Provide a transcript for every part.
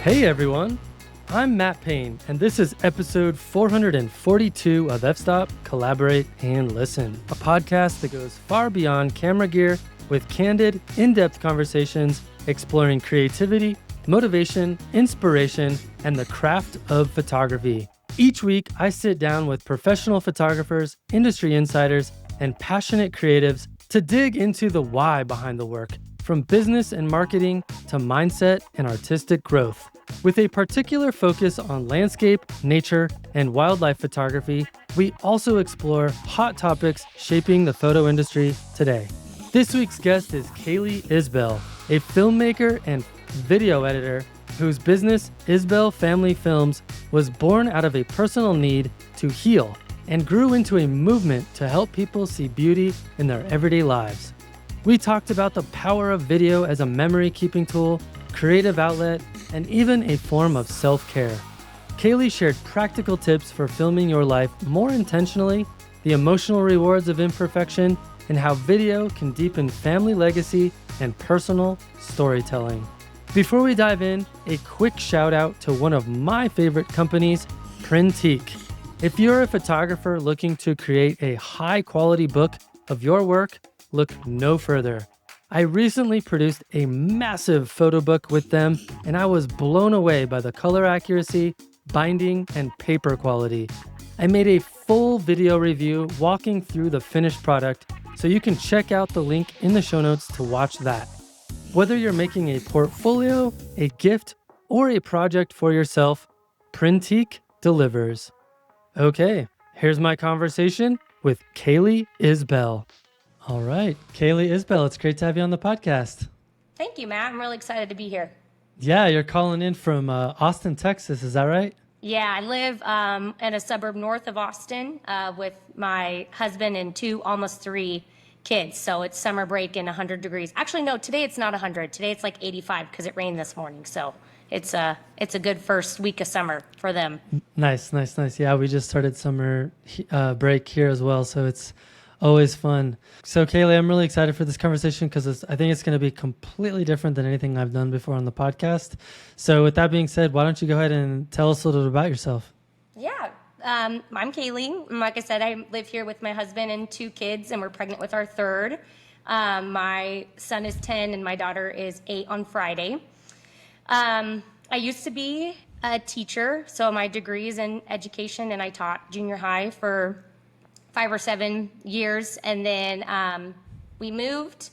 Hey everyone, I'm Matt Payne, and this is episode 442 of F-Stop, Collaborate, and Listen, a podcast that goes far beyond camera gear with candid, in-depth conversations exploring creativity, motivation, inspiration, and the craft of photography. Each week, I sit down with professional photographers, industry insiders, and passionate creatives to dig into the why behind the work, from business and marketing to mindset and artistic growth. With a particular focus on landscape, nature, and wildlife photography, we also explore hot topics shaping the photo industry today. This week's guest is Kalee Isbell, a filmmaker and video editor whose business, Isbell Family Films, was born out of a personal need to heal and grew into a movement to help people see beauty in their everyday lives. We talked about the power of video as a memory-keeping tool, creative outlet, and even a form of self-care. Kalee shared practical tips for filming your life more intentionally, the emotional rewards of imperfection, and how video can deepen family legacy and personal storytelling. Before we dive in, a quick shout out to one of my favorite companies, Printique. If you're a photographer looking to create a high-quality book of your work, look no further. I recently produced a massive photo book with them, and I was blown away by the color accuracy, binding, and paper quality. I made a full video review walking through the finished product, so you can check out the link in the show notes to watch that. Whether you're making a portfolio, a gift, or a project for yourself, Printique delivers. Okay, here's my conversation with Kalee Isbell. All right, Kalee Isbell, it's great to have you on the podcast. Thank you, Matt. I'm really excited to be here. Yeah, you're calling in from Austin, Texas. Is that right? Yeah, I live in a suburb north of Austin with my husband and almost three kids. So it's summer break and 100 degrees. Actually, no, today it's not 100. Today it's like 85 because it rained this morning. So it's a good first week of summer for them. Nice. Yeah, we just started summer break here as well. So it's always fun. So Kalee, I'm really excited for this conversation because I think it's going to be completely different than anything I've done before on the podcast. So with that being said, why don't you go ahead and tell us a little bit about yourself? Yeah, I'm Kalee. Like I said, I live here with my husband and two kids, and we're pregnant with our third. My son is 10 and my daughter is 8 on Friday. I used to be a teacher, so my degree is in education, and I taught junior high for 5 or 7 years, and then we moved,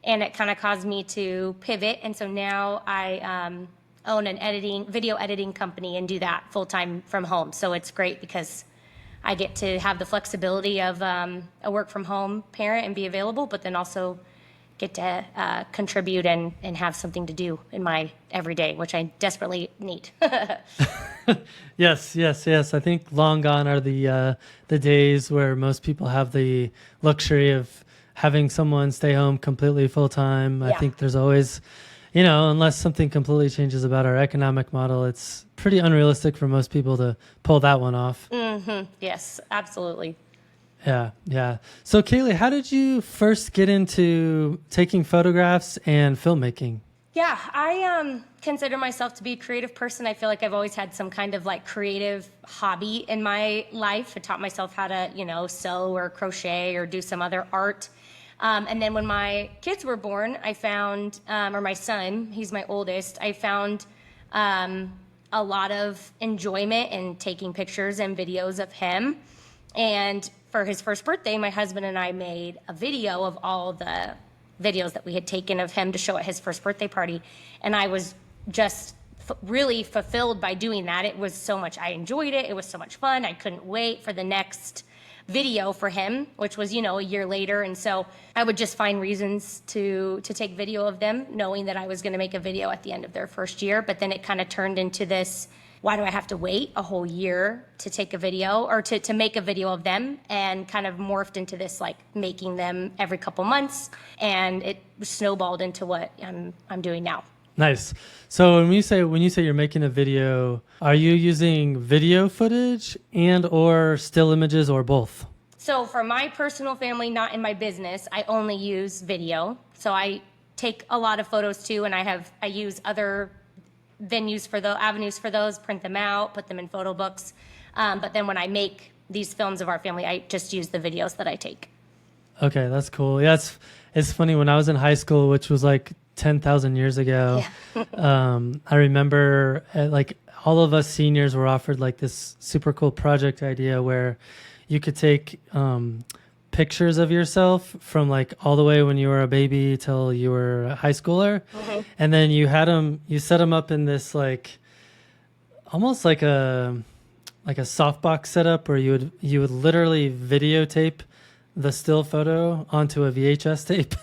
and it kind of caused me to pivot, and so now I own an video editing company and do that full-time from home. So it's great because I get to have the flexibility of a work-from-home parent and be available, but then also get to contribute and have something to do in my everyday, which I desperately need. Yes. I think long gone are the days where most people have the luxury of having someone stay home completely full time. Yeah. I think there's always, unless something completely changes about our economic model, it's pretty unrealistic for most people to pull that one off. Mm-hmm. Yes, absolutely. Yeah. So Kalee, how did you first get into taking photographs and filmmaking? Yeah, I consider myself to be a creative person. I feel like I've always had some kind of like creative hobby in my life. I taught myself how to, sew or crochet or do some other art. And then when my kids were born, I found, or my son, he's my oldest, I found a lot of enjoyment in taking pictures and videos of him. And for his first birthday, my husband and I made a video of all the videos that we had taken of him to show at his first birthday party. And I was just really fulfilled by doing that. It was so much, I enjoyed it. It was so much fun. I couldn't wait for the next video for him, which was, a year later. And so I would just find reasons to take video of them, knowing that I was going to make a video at the end of their first year. But then it kind of turned into this, why do I have to wait a whole year to take a video or to make a video of them, and kind of morphed into this like making them every couple months, and it snowballed into what I'm doing now. Nice. So when you say you're making a video, are you using video footage and or still images or both? So for my personal family, not in my business, I only use video. So I take a lot of photos too, and I use other venues for the avenues for those, print them out, put them in photo books. But then when I make these films of our family, I just use the videos that I take. Okay, that's cool. Yeah, it's funny. When I was in high school, which was like 10,000 years ago, I remember like all of us seniors were offered like this super cool project idea where you could take pictures of yourself from like all the way when you were a baby till you were a high schooler, and then you set them up in this like almost like a softbox setup where you would literally videotape the still photo onto a VHS tape.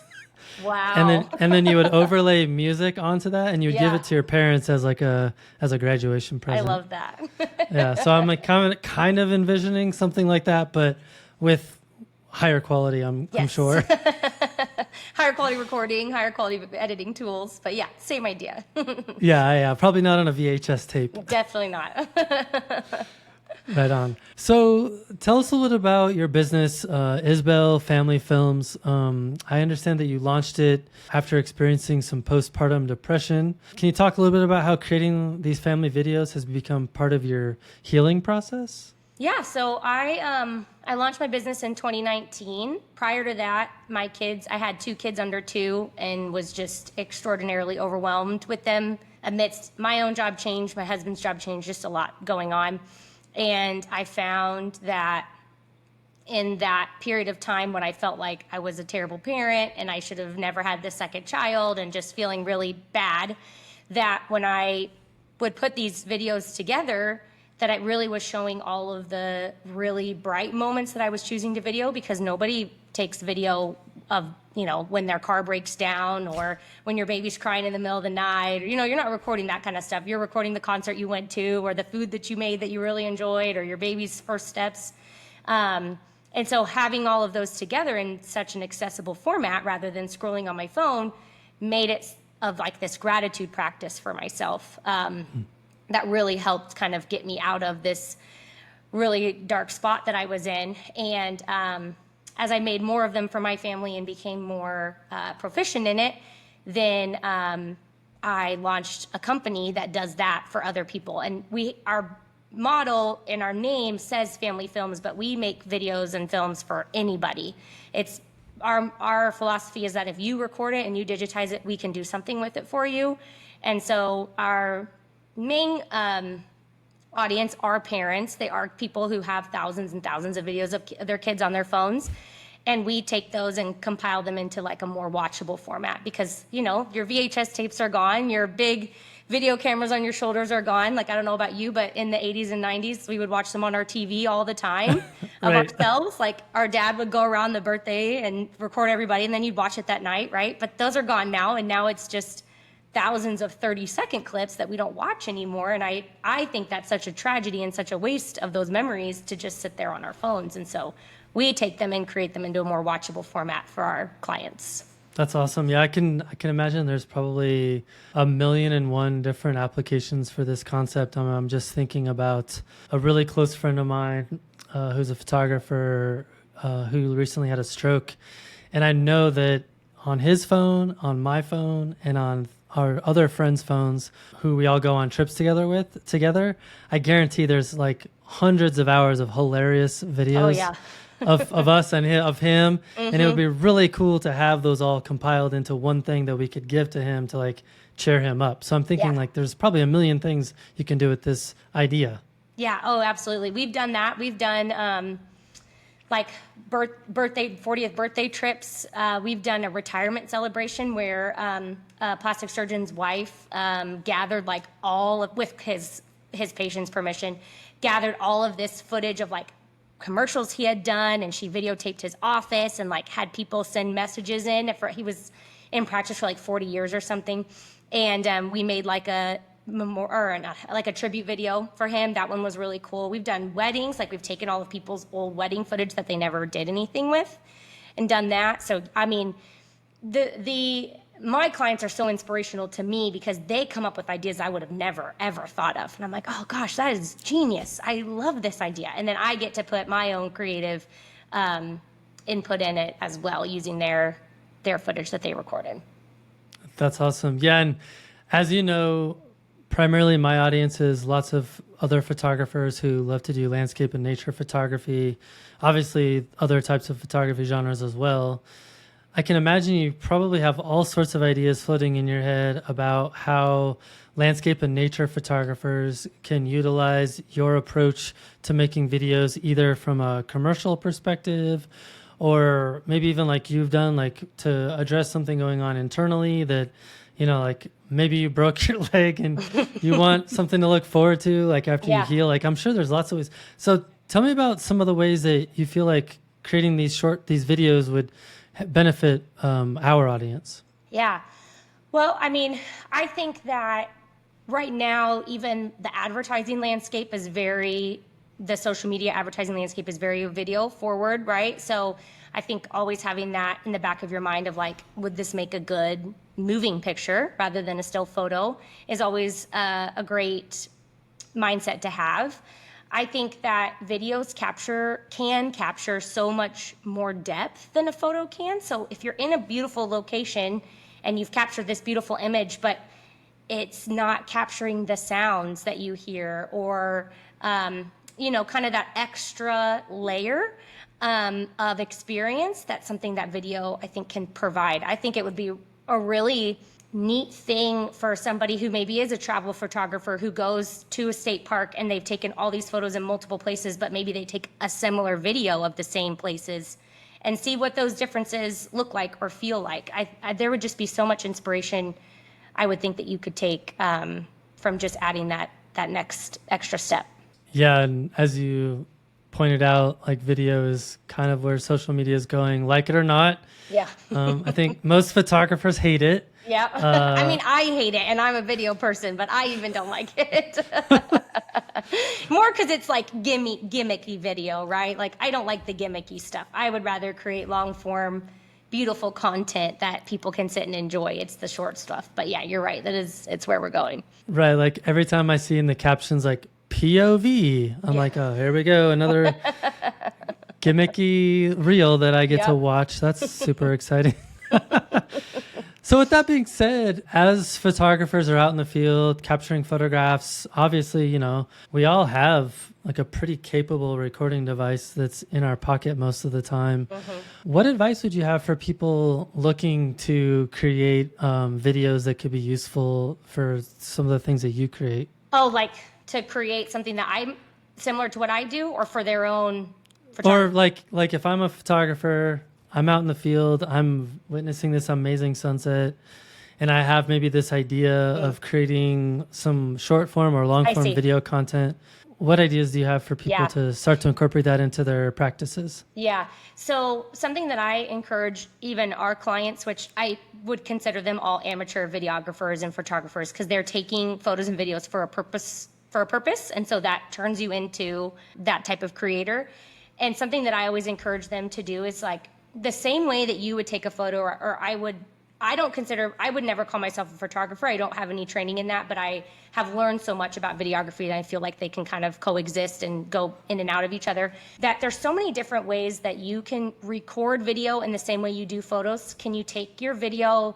Wow. and then you would overlay music onto that, and you would give it to your parents as a graduation present. I love that. Yeah, so I'm like kind of envisioning something like that, but with higher quality. I'm sure. Higher quality recording, higher quality editing tools, but yeah, same idea. Yeah, probably not on a VHS tape. Definitely not. Right on. So tell us a little bit about your business, Isbell Family Films. I understand that you launched it after experiencing some postpartum depression. Can you talk a little bit about how creating these family videos has become part of your healing process? Yeah, so I launched my business in 2019. Prior to that, I had 2 kids under 2 and was just extraordinarily overwhelmed with them amidst my own job change, my husband's job change, just a lot going on. And I found that in that period of time when I felt like I was a terrible parent and I should have never had the second child and just feeling really bad, that when I would put these videos together, that it really was showing all of the really bright moments that I was choosing to video, because nobody takes video of, when their car breaks down or when your baby's crying in the middle of the night. Or, you're not recording that kind of stuff. You're recording the concert you went to or the food that you made that you really enjoyed or your baby's first steps. And so having all of those together in such an accessible format rather than scrolling on my phone made it of like this gratitude practice for myself. That really helped kind of get me out of this really dark spot that I was in. And as I made more of them for my family and became more proficient in it, then I launched a company that does that for other people. And our model in our name says Family Films, but we make videos and films for anybody. It's our philosophy is that if you record it and you digitize it, we can do something with it for you. And so our main audience are parents. They are people who have thousands and thousands of videos of their kids on their phones. And we take those and compile them into like a more watchable format because, your VHS tapes are gone. Your big video cameras on your shoulders are gone. Like, I don't know about you, but in the 80s and 90s, we would watch them on our TV all the time of ourselves. Like, our dad would go around the birthday and record everybody, and then you'd watch it that night, right? But those are gone now, and now it's just thousands of 30-second clips that we don't watch anymore. And I think that's such a tragedy and such a waste of those memories to just sit there on our phones. And so we take them and create them into a more watchable format for our clients. That's awesome. Yeah, I can imagine there's probably 1,000,001 different applications for this concept. I'm just thinking about a really close friend of mine who's a photographer who recently had a stroke. And I know that on his phone, on my phone, and on our other friends' phones who we all go on trips together, I guarantee there's like hundreds of hours of hilarious videos of us and of him. And it would be really cool to have those all compiled into one thing that we could give to him to like cheer him up. So I'm thinking like there's probably 1,000,000 things you can do with this idea. Yeah. Oh, absolutely. We've done that. We've done like 40th birthday trips. We've done a retirement celebration where a plastic surgeon's wife gathered like with his patient's permission, gathered all of this footage of like commercials he had done, and she videotaped his office and like had people send messages in. He was in practice for like 40 years or something, and we made like a tribute video for him. That one was really cool. We've done weddings, like we've taken all of people's old wedding footage that they never did anything with and done that. So I mean, my clients are so inspirational to me because they come up with ideas I would have never ever thought of, and I'm like, oh gosh, that is genius. I love this idea. And then I get to put my own creative input in it as well, using their footage that they recorded. That's awesome. Yeah, and as you know, primarily my audience is lots of other photographers who love to do landscape and nature photography, obviously other types of photography genres as well. I can imagine you probably have all sorts of ideas floating in your head about how landscape and nature photographers can utilize your approach to making videos, either from a commercial perspective or maybe even like you've done, like to address something going on internally that, like maybe you broke your leg and you want something to look forward to, like after you heal. Like I'm sure there's lots of ways. So tell me about some of the ways that you feel like creating these videos would benefit our audience. Yeah. Well, I mean, I think that right now, even the advertising landscape is the social media advertising landscape is very video forward, right? So I think always having that in the back of your mind of like, would this make a good moving picture rather than a still photo is always a great mindset to have. I think that videos can capture so much more depth than a photo can. So if you're in a beautiful location and you've captured this beautiful image, but it's not capturing the sounds that you hear or, kind of that extra layer of experience, that's something that video, I think, can provide. I think it would be a really neat thing for somebody who maybe is a travel photographer who goes to a state park and they've taken all these photos in multiple places, but maybe they take a similar video of the same places and see what those differences look like or feel like. There would just be so much inspiration, I would think, that you could take from just adding that next extra step. Yeah, and as you pointed out, like video is kind of where social media is going, like it or not. Yeah. I think most photographers hate it. Yeah. I mean, I hate it, and I'm a video person, but I even don't like it. More because it's like gimmicky video, right? Like, I don't like the gimmicky stuff. I would rather create long form, beautiful content that people can sit and enjoy. It's the short stuff. But yeah, you're right. It's where we're going. Right. Like every time I see in the captions, like POV, I'm like, oh, here we go. Another gimmicky reel that I get to watch. That's super exciting. So with that being said, as photographers are out in the field capturing photographs, obviously, we all have like a pretty capable recording device that's in our pocket most of the time. Mm-hmm. What advice would you have for people looking to create videos that could be useful for some of the things that you create? Oh, like to create something that I'm similar to what I do, or for their own photography? Or like if I'm a photographer, I'm out in the field, I'm witnessing this amazing sunset, and I have maybe this idea of creating some short form or long form video content. What ideas do you have for people to start to incorporate that into their practices? Yeah. So something that I encourage even our clients, which I would consider them all amateur videographers and photographers, because they're taking photos and videos for a purpose. And so that turns you into that type of creator. And something that I always encourage them to do is like the same way that you would take a photo, or I would never call myself a photographer. I don't have any training in that, but I have learned so much about videography that I feel like they can kind of coexist and go in and out of each other, that there's so many different ways that you can record video in the same way you do photos. Can you take your video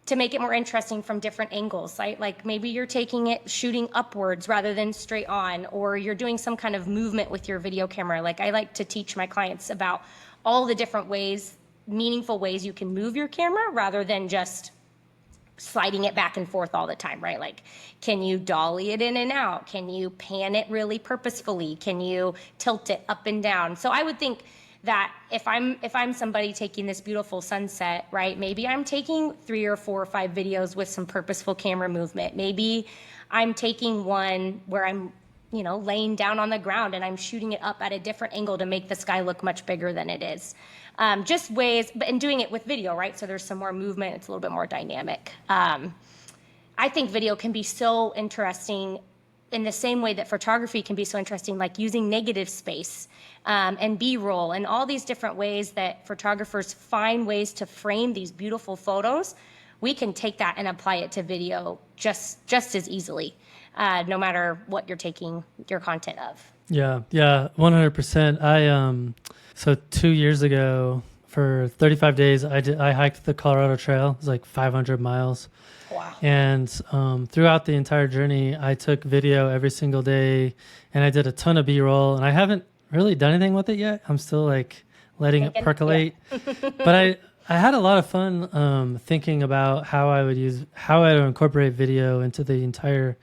to make it more interesting from different angles, right? Like maybe you're taking it shooting upwards rather than straight on, or you're doing some kind of movement with your video camera. Like I like to teach my clients about all the different ways, meaningful ways you can move your camera rather than just sliding it back and forth all the time, right? Like, can you dolly it in and out? Can you pan it really purposefully? Can you tilt it up and down? So I would think that if I'm somebody taking this beautiful sunset, right, maybe I'm taking 3 or 4 or 5 videos with some purposeful camera movement. Maybe I'm taking one where I'm laying down on the ground and I'm shooting it up at a different angle to make the sky look much bigger than it is. Just ways, and doing it with video, right? So there's some more movement. It's a little bit more dynamic. I think video can be so interesting in the same way that photography can be so interesting, like using negative space and B-roll and all these different ways that photographers find ways to frame these beautiful photos. We can take that and apply it to video just as easily, no matter what you're taking your content of. Yeah, 100%. So 2 years ago, for 35 days. I hiked the Colorado Trail. It was like 500 miles. Wow. And throughout the entire journey, I took video every single day, and I did a ton of B-roll. And I haven't really done anything with it yet. I'm still like letting it percolate. Yeah. But I had a lot of fun thinking about how I would incorporate video into the entire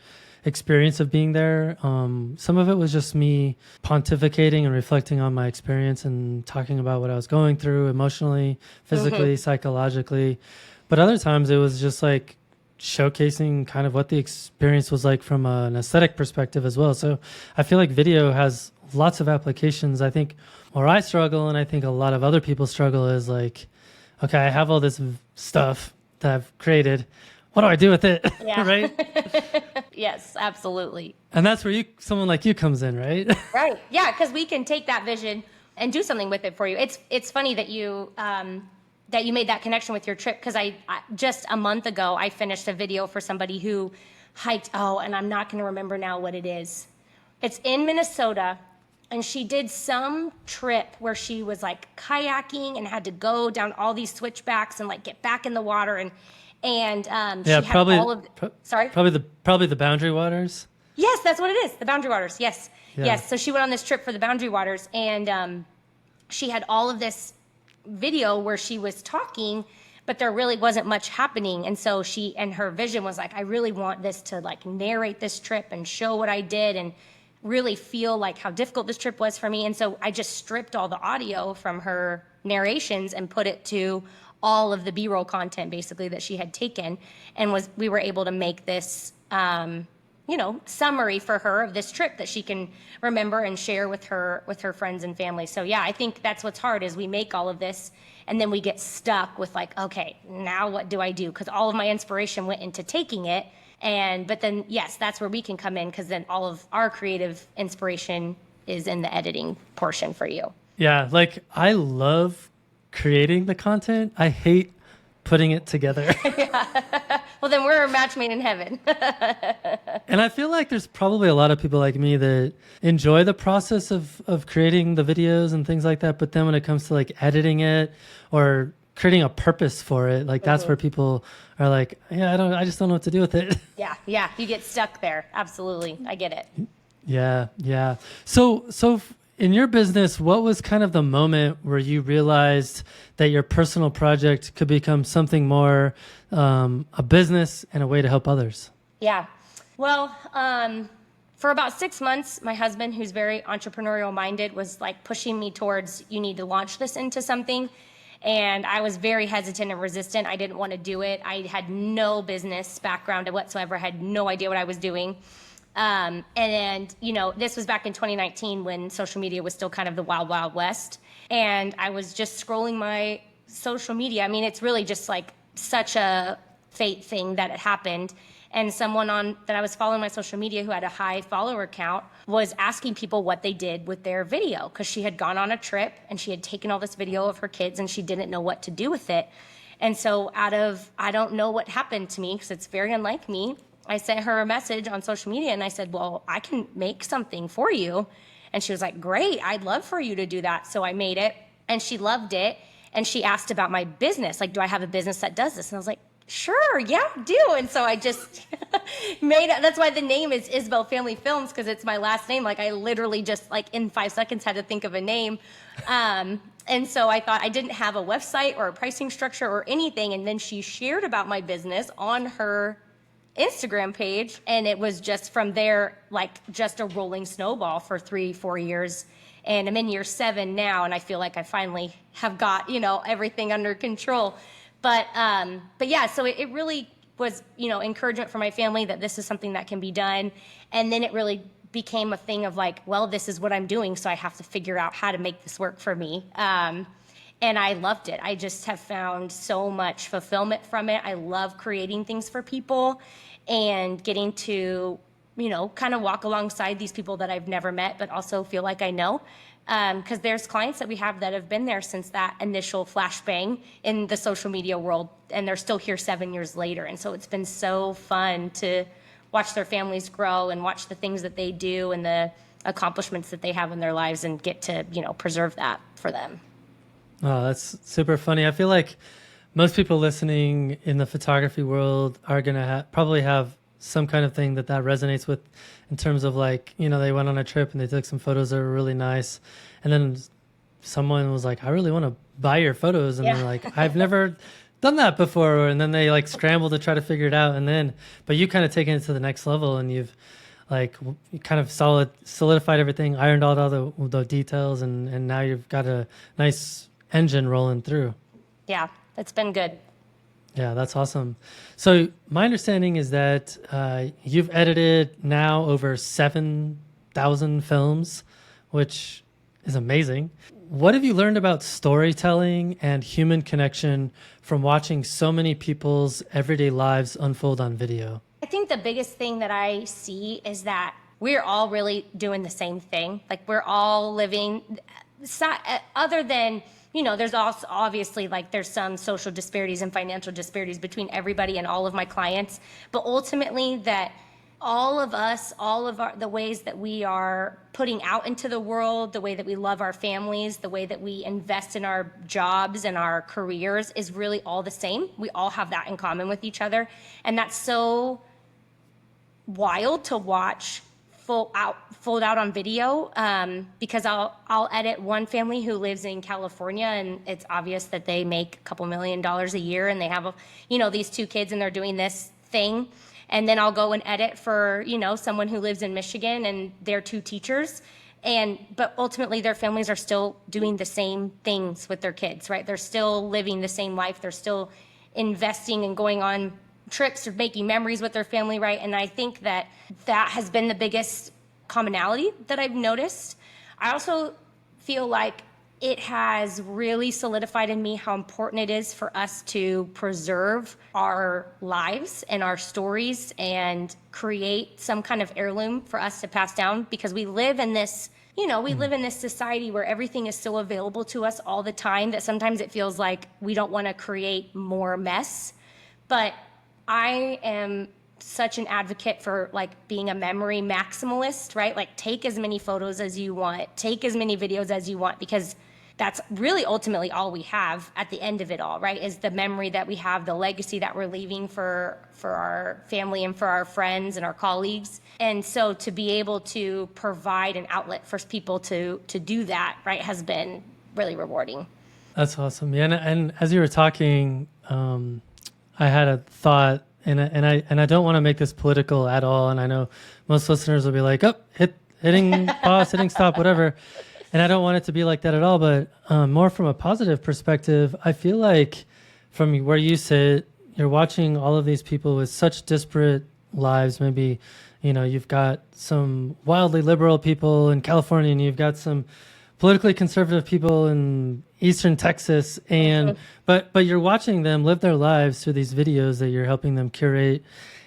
experience of being there. Some of it was just me pontificating and reflecting on my experience and talking about what I was going through emotionally, physically, psychologically. But other times it was just like showcasing kind of what the experience was like from an aesthetic perspective as well. So I feel like video has lots of applications. I think where I struggle, and I think a lot of other people struggle, is like, okay, I have all this stuff that I've created. What do I do with it? Yeah. Right? Yes, absolutely. And that's where someone like you comes in, right? Right. Yeah, because we can take that vision and do something with it for you. It's funny that you made that connection with your trip, because I just a month ago I finished a video for somebody who hiked. Oh, and I'm not going to remember now what it is. It's in Minnesota. And she did some trip where she was like kayaking and had to go down all these switchbacks and like get back in the water and she had probably all of sorry, probably the Boundary Waters. Yes, that's what it is. The Boundary Waters. Yes, yeah. Yes. So she went on this trip for the Boundary Waters, and she had all of this video where she was talking, but there really wasn't much happening. And so her vision was like, I really want this to like narrate this trip and show what I did and really feel like how difficult this trip was for me. And so I just stripped all the audio from her narrations and put it to all of the B-roll content basically that she had taken, and we were able to make this summary for her of this trip that she can remember and share with her friends and family. So yeah, I think that's what's hard, is we make all of this and then we get stuck with like, okay, now what do I do? Because all of my inspiration went into taking it. But then, yes, that's where we can come in, because then all of our creative inspiration is in the editing portion for you. Yeah, like I love creating the content. I hate putting it together. Yeah. Well, then we're a match made in heaven. And I feel like there's probably a lot of people like me that enjoy the process of creating the videos and things like that. But then when it comes to like editing it or creating a purpose for it, like that's where people are like, yeah, I just don't know what to do with it. Yeah, you get stuck there. Absolutely, I get it. Yeah. So in your business, what was kind of the moment where you realized that your personal project could become something more, a business and a way to help others? Yeah, well, for about 6 months, my husband, who's very entrepreneurial minded, was like pushing me towards, you need to launch this into something. And I was very hesitant and resistant. I didn't want to do it. I had no business background whatsoever. I had no idea what I was doing. This was back in 2019 when social media was still kind of the wild, wild west. And I was just scrolling my social media. I mean, it's really just like such a fate thing that it happened. And someone that I was following my social media who had a high follower count was asking people what they did with their video, because she had gone on a trip and she had taken all this video of her kids and she didn't know what to do with it. And so I don't know what happened to me, because it's very unlike me, I sent her a message on social media and I said, well, I can make something for you. And she was like, great, I'd love for you to do that. So I made it and she loved it. And she asked about my business, like, do I have a business that does this? And I was like, sure, yeah, I do. And so I just that's why the name is Isbell Family Films, because it's my last name. Like I literally just like in 5 seconds had to think of a name. And so I thought, I didn't have a website or a pricing structure or anything. And then she shared about my business on her Instagram page. And it was just from there, like just a rolling snowball for 3-4 years. And I'm in year 7 now. And I feel like I finally have got, everything under control. But yeah, so it really was, encouragement for my family that this is something that can be done. And then it really became a thing of like, well, this is what I'm doing, so I have to figure out how to make this work for me. And I loved it. I just have found so much fulfillment from it. I love creating things for people and getting to, kind of walk alongside these people that I've never met, but also feel like I know. Because there's clients that we have that have been there since that initial flashbang in the social media world, and they're still here 7 years later. And so it's been so fun to watch their families grow and watch the things that they do and the accomplishments that they have in their lives and get to, preserve that for them. Oh, that's super funny. I feel like most people listening in the photography world are gonna probably have some kind of thing that resonates with, in terms of like, they went on a trip and they took some photos that were really nice, and then someone was like, I really want to buy your photos, and Yeah. they're like, I've never done that before, and then they like scramble to try to figure it out, and then but you kind of taken it to the next level, and you've like you kind of solidified everything, ironed out all the details, and now you've got a nice engine rolling through. Yeah, it's been good. Yeah, that's awesome. So my understanding is that you've edited now over 7,000 films, which is amazing. What have you learned about storytelling and human connection from watching so many people's everyday lives unfold on video? I think the biggest thing that I see is that we're all really doing the same thing. Like we're all living, other than, there's also obviously like there's some social disparities and financial disparities between everybody and all of my clients. But ultimately that all of us, the ways that we are putting out into the world, the way that we love our families, the way that we invest in our jobs and our careers is really all the same. We all have that in common with each other. And that's so wild to watch fold out on video, because I'll edit one family who lives in California, and it's obvious that they make a couple $1,000,000 a year, and they have these two kids, and they're doing this thing. And then I'll go and edit for someone who lives in Michigan, and they're two teachers, but ultimately their families are still doing the same things with their kids, right? They're still living the same life. They're still investing and going on trips or making memories with their family, right? And I think that has been the biggest commonality that I've noticed. I also feel like it has really solidified in me how important it is for us to preserve our lives and our stories and create some kind of heirloom for us to pass down, because we live in this society where everything is so available to us all the time that sometimes it feels like we don't want to create more mess. But I am such an advocate for like being a memory maximalist, right? Like take as many photos as you want, take as many videos as you want, because that's really ultimately all we have at the end of it all, right? Is the memory that we have, the legacy that we're leaving for our family and for our friends and our colleagues. And so to be able to provide an outlet for people to do that, right, has been really rewarding. That's awesome. Yeah, and as you were talking, I had a thought, and I don't want to make this political at all. And I know most listeners will be like, "Oh, hitting pause, hitting stop, whatever." And I don't want it to be like that at all. But more from a positive perspective, I feel like from where you sit, you're watching all of these people with such disparate lives. Maybe you've got some wildly liberal people in California, and you've got some politically conservative people in Eastern Texas, and but you're watching them live their lives through these videos that you're helping them curate.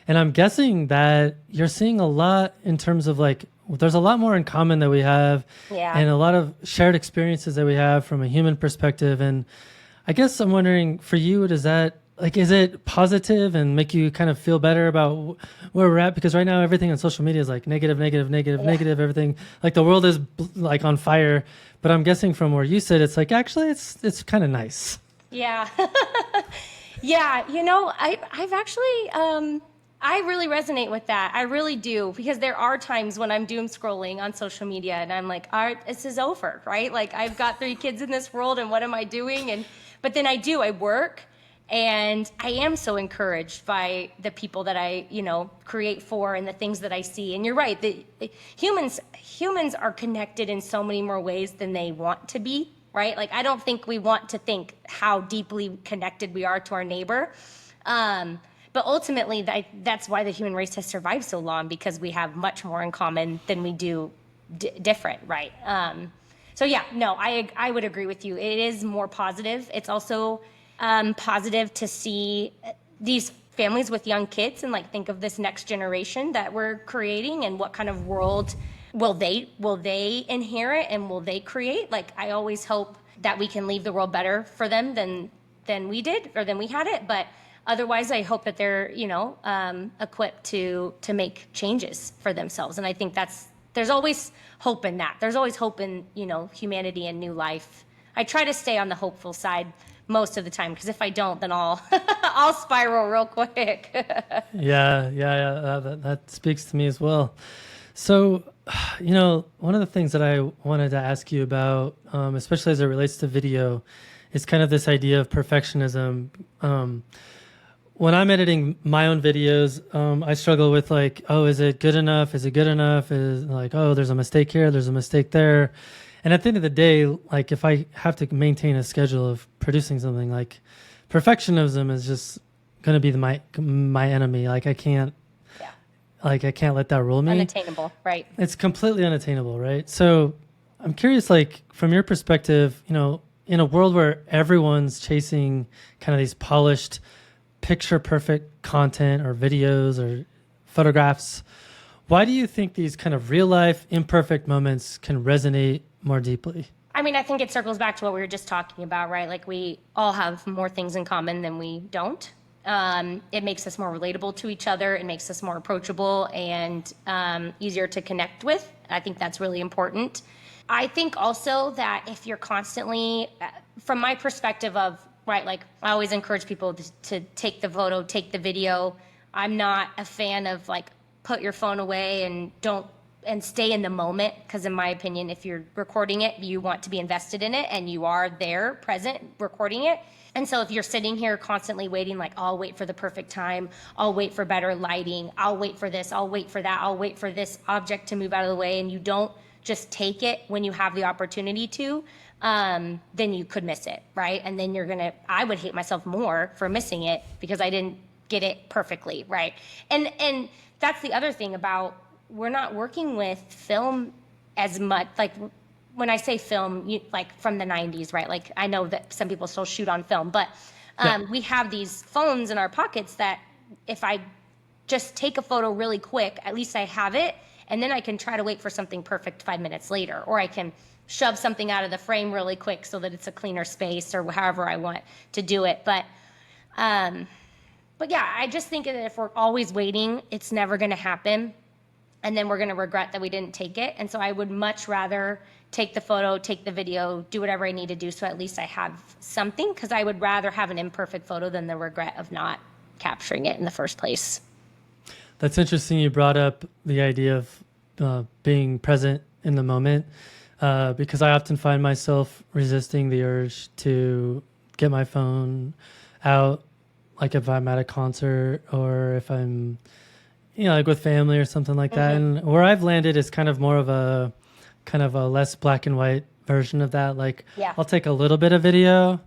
And I'm guessing that you're seeing a lot in terms of like there's a lot more in common that we have, Yeah. and a lot of shared experiences that we have from a human perspective. And I guess I'm wondering for you, is it positive and make you kind of feel better about where we're at? Because right now everything on social media is like negative, negative, everything. Like the world is like on fire. But I'm guessing from where you sit, it's like actually it's kind of nice. Yeah. Yeah. I've actually, I really resonate with that. I really do, because there are times when I'm doom scrolling on social media and I'm like, all right, this is over, right? Like I've got 3 kids in this world and what am I doing? But then I work, and I am so encouraged by the people that I, create for and the things that I see. And you're right, the humans are connected in so many more ways than they want to be, right? Like I don't think we want to think how deeply connected we are to our neighbor. But ultimately, that's why the human race has survived so long, because we have much more in common than we do different, right? So yeah, no, I would agree with you. It is more positive. It's also positive to see these families with young kids and like think of this next generation that we're creating, and what kind of world will they inherit and will they create. Like I always hope that we can leave the world better for them than we did or than we had it, but otherwise I hope that they're equipped to make changes for themselves. And I think there's always hope in that. There's always hope in humanity and new life. I try to stay on the hopeful side most of the time, because if I don't, then I'll I'll spiral real quick. Yeah. That speaks to me as well. So, one of the things that I wanted to ask you about, especially as it relates to video, is kind of this idea of perfectionism. When I'm editing my own videos, I struggle with like, oh, is it good enough? Is it good enough? Is like, oh, there's a mistake here, there's a mistake there. And at the end of the day, like if I have to maintain a schedule of producing something, like perfectionism is just going to be my enemy. Like I can't let that rule me. Unattainable, right? It's completely unattainable, right? So I'm curious, like from your perspective, in a world where everyone's chasing kind of these polished, picture perfect content or videos or photographs, why do you think these kind of real life imperfect moments can resonate more deeply? I mean, I think it circles back to what we were just talking about, right? Like we all have more things in common than we don't. It makes us more relatable to each other. It makes us more approachable and easier to connect with. I think that's really important. I think also that if you're constantly, from my perspective of, right, like I always encourage people to take the photo, take the video. I'm not a fan of like, put your phone away and stay in the moment, because in my opinion, if you're recording it, you want to be invested in it and you are there present recording it. And so if you're sitting here constantly waiting, like, I'll wait for the perfect time, I'll wait for better lighting, I'll wait for this, I'll wait for that, I'll wait for this object to move out of the way, and you don't just take it when you have the opportunity to, then you could miss it, right? And then I would hate myself more for missing it because I didn't get it perfectly, right? And that's the other thing about, we're not working with film as much, like when I say film, like from the 90s, right? Like I know that some people still shoot on film, but we have these phones in our pockets that if I just take a photo really quick, at least I have it, and then I can try to wait for something perfect 5 minutes later, or I can shove something out of the frame really quick so that it's a cleaner space, or however I want to do it. But yeah, I just think that if we're always waiting, it's never going to happen. And then we're going to regret that we didn't take it. And so I would much rather take the photo, take the video, do whatever I need to do so at least I have something, because I would rather have an imperfect photo than the regret of not capturing it in the first place. That's interesting. You brought up the idea of being present in the moment, because I often find myself resisting the urge to get my phone out, like if I'm at a concert or if I'm like with family or something like that. And where I've landed is kind of more of a less black and white version of that. Like I'll take a little bit of video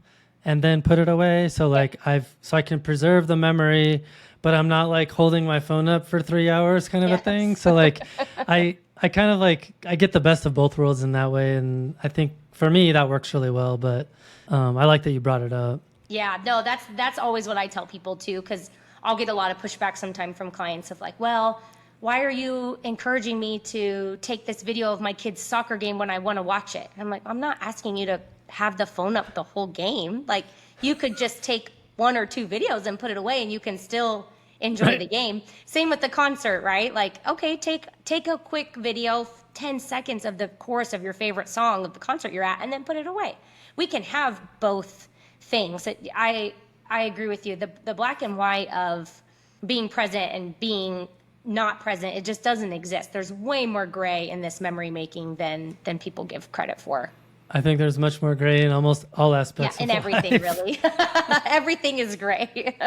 and then put it away. So like so I can preserve the memory, but I'm not like holding my phone up for 3 hours kind of a thing. So like I kind of like, I get the best of both worlds in that way. And I think for me that works really well, but I like that you brought it up. Yeah, no, that's always what I tell people too, because I'll get a lot of pushback sometimes from clients of like, well, why are you encouraging me to take this video of my kid's soccer game when I want to watch it? And I'm like, I'm not asking you to have the phone up the whole game. Like you could just take 1 or 2 videos and put it away and you can still enjoy the game. Same with the concert, right? Like, okay, take a quick video, 10 seconds of the chorus of your favorite song of the concert you're at, and then put it away. We can have both things. I agree with you. The black and white of being present and being not present, it just doesn't exist. There's way more gray in this memory making than people give credit for. I think there's much more gray in almost all aspects of life. Yeah, in everything, really. Everything is gray.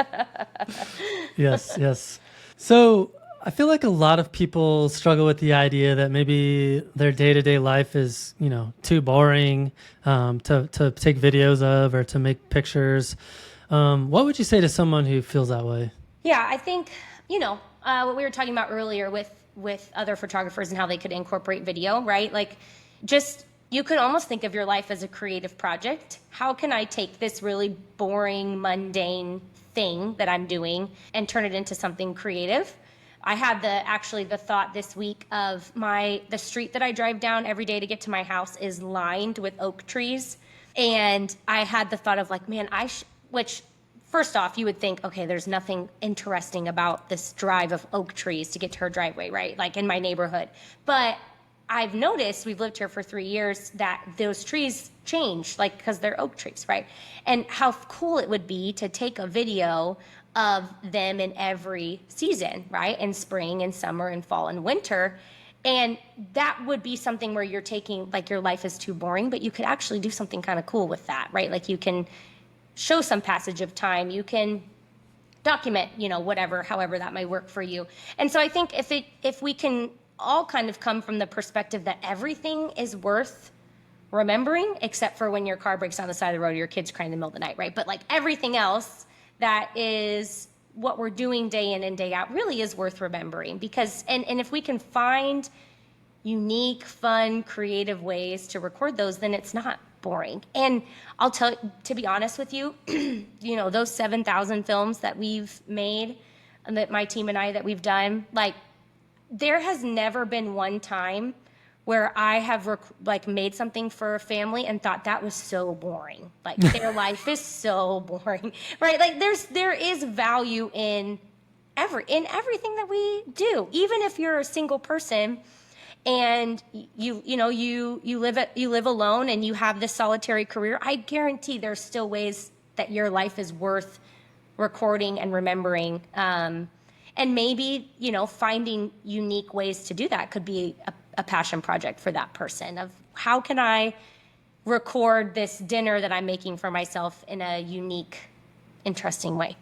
Yes. So I feel like a lot of people struggle with the idea that maybe their day-to-day life is, too boring to take videos of or to make pictures. What would you say to someone who feels that way? Yeah, I think, what we were talking about earlier with other photographers and how they could incorporate video, right? Like you could almost think of your life as a creative project. How can I take this really boring, mundane thing that I'm doing and turn it into something creative? I had the thought this week of the street that I drive down every day to get to my house is lined with oak trees. And I had the thought of like, man, which first off, you would think, okay, there's nothing interesting about this drive of oak trees to get to her driveway, right? Like in my neighborhood. But I've noticed, we've lived here for 3 years, that those trees change, like, because they're oak trees, right? And how cool it would be to take a video of them in every season, right? In spring and summer and fall and winter. And that would be something where you're taking, like, your life is too boring, but you could actually do something kind of cool with that, right? Like, you can show some passage of time, you can document, whatever, however that might work for you. And so I think if we can all kind of come from the perspective that everything is worth remembering, except for when your car breaks down the side of the road or your kid's crying in the middle of the night, right? But like everything else that is what we're doing day in and day out really is worth remembering, because, and if we can find unique, fun, creative ways to record those, then it's not boring. And I'll tell you, to be honest with you, those 7,000 films that we've made, and that my team and I, that we've done, like, there has never been one time where I have made something for a family and thought that was so boring. Like, their life is so boring, right? Like, there is value in everything that we do. Even if you're a single person and you live alone and you have this solitary career, I guarantee there's still ways that your life is worth recording and remembering. And maybe, finding unique ways to do that could be a passion project for that person, of how can I record this dinner that I'm making for myself in a unique, interesting way.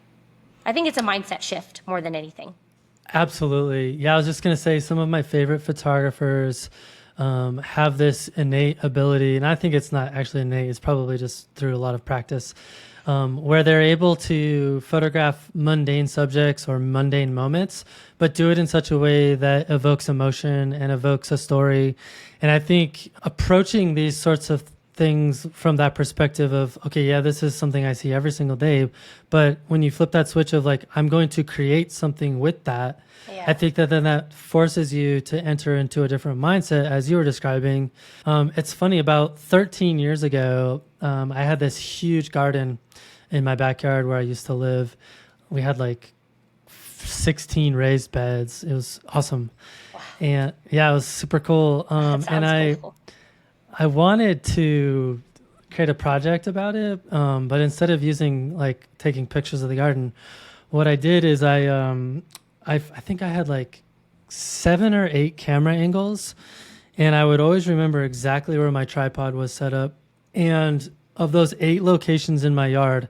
I think it's a mindset shift more than anything. Absolutely. Yeah, I was just going to say some of my favorite photographers have this innate ability, and I think it's not actually innate, it's probably just through a lot of practice, where they're able to photograph mundane subjects or mundane moments, but do it in such a way that evokes emotion and evokes a story. And I think approaching these sorts of things from that perspective of, okay, yeah, this is something I see every single day, but when you flip that switch of like, I'm going to create something with that, I think that then that forces you to enter into a different mindset, as you were describing. It's funny, about 13 years ago, I had this huge garden in my backyard where I used to live. We had like 16 raised beds. It was awesome. Wow. And yeah, it was super cool. And cool. I wanted to create a project about it, but instead of using like taking pictures of the garden, what I did is I think I had like 7 or 8 camera angles, and I would always remember exactly where my tripod was set up. And of those 8 locations in my yard,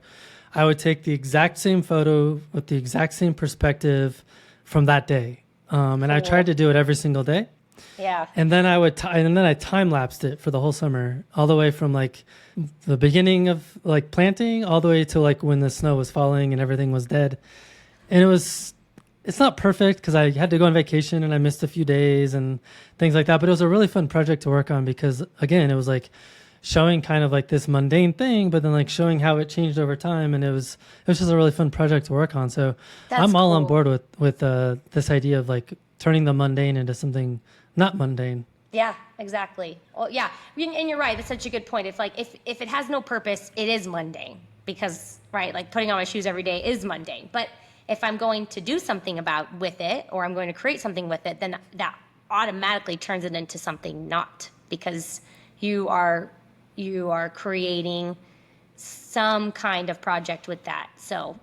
I would take the exact same photo with the exact same perspective from that day. And I tried to do it every single day. Yeah. And then I time lapsed it for the whole summer, all the way from like the beginning of like planting all the way to like when the snow was falling and everything was dead. And it's not perfect because I had to go on vacation and I missed a few days and things like that. But it was a really fun project to work on because, again, it was like showing kind of like this mundane thing, but then like showing how it changed over time. And it was just a really fun project to work on. So I'm all on board with this idea of like turning the mundane into something not mundane. Yeah, exactly. Well, yeah, and you're right. That's such a good point. It's like if it has no purpose, it is mundane, because, right, like putting on my shoes every day is mundane. But if I'm going to do something with it, or I'm going to create something with it, then that automatically turns it into something not, because you are creating some kind of project with that. So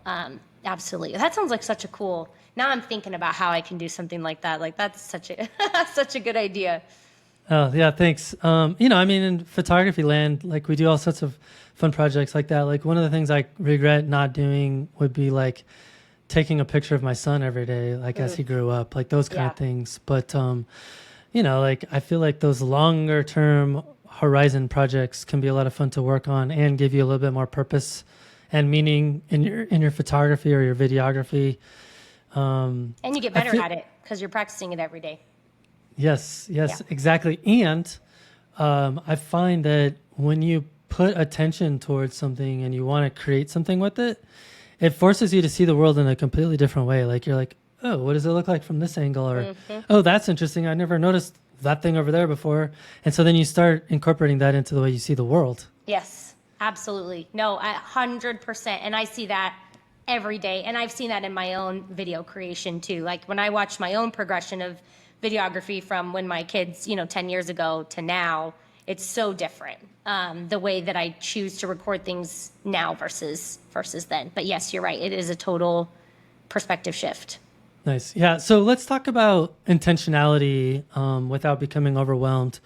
absolutely, that sounds like such a cool. Now I'm thinking about how I can do something like that. Like, that's such a good idea. Oh yeah, thanks. In photography land, like we do all sorts of fun projects like that. Like one of the things I regret not doing would be like taking a picture of my son every day, like as he grew up, like those kind of things. But like I feel like those longer term horizon projects can be a lot of fun to work on and give you a little bit more purpose and meaning in your photography or your videography. And you get better at it because you're practicing it every day. Yes, exactly. And I find that when you put attention towards something and you want to create something with it, it forces you to see the world in a completely different way. Like you're like, oh, what does it look like from this angle? Or, oh, that's interesting. I never noticed that thing over there before. And so then you start incorporating that into the way you see the world. Yes, absolutely. No, 100%. And I see that every day. And I've seen that in my own video creation too. Like when I watch my own progression of videography from when my kids, 10 years ago to now, It's so different, the way that I choose to record things now versus then. But yes, you're right. It is a total perspective shift. Nice. Yeah. So let's talk about intentionality without becoming overwhelmed.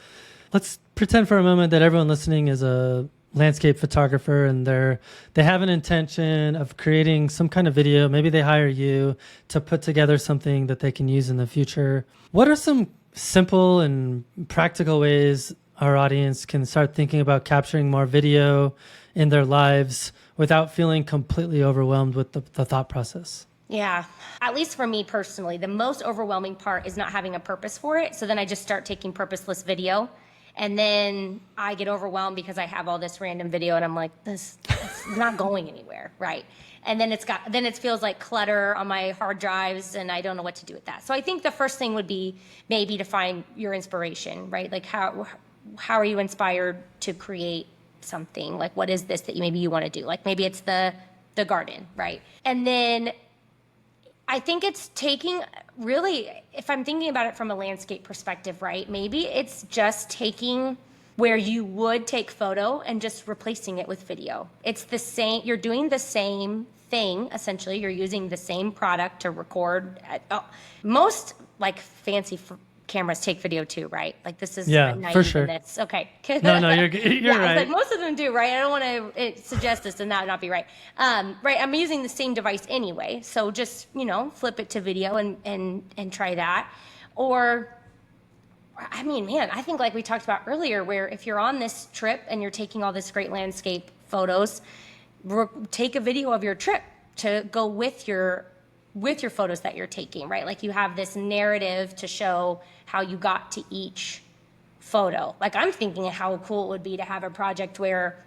Let's pretend for a moment that everyone listening is a landscape photographer and they have an intention of creating some kind of video. Maybe they hire you to put together something that they can use in the future. What are some simple and practical ways our audience can start thinking about capturing more video in their lives without feeling completely overwhelmed with the thought process? Yeah, at least for me personally, the most overwhelming part is not having a purpose for it. So then I just start taking purposeless video. And then I get overwhelmed because I have all this random video and I'm like, it's not going anywhere, right? And then it feels like clutter on my hard drives and I don't know what to do with that. So I think the first thing would be maybe to find your inspiration, right? Like how are you inspired to create something? Like what is this that maybe you want to do? Like maybe it's the garden, right? And then I think it's taking, really, if I'm thinking about it from a landscape perspective, right? Maybe it's just taking where you would take photo and just replacing it with video. It's the same, you're doing the same thing, essentially. You're using the same product to record. Most like fancy cameras take video too, right? Like this is for sure. This. Okay. No, you're yeah, right. Like most of them do, right? I don't want to suggest this and that not be right. Right. I'm using the same device anyway, so just flip it to video and try that. Or, I mean, man, I think like we talked about earlier, where if you're on this trip and you're taking all this great landscape photos, take a video of your trip to go with your photos that you're taking, right? Like you have this narrative to show how you got to each photo. Like I'm thinking how cool it would be to have a project where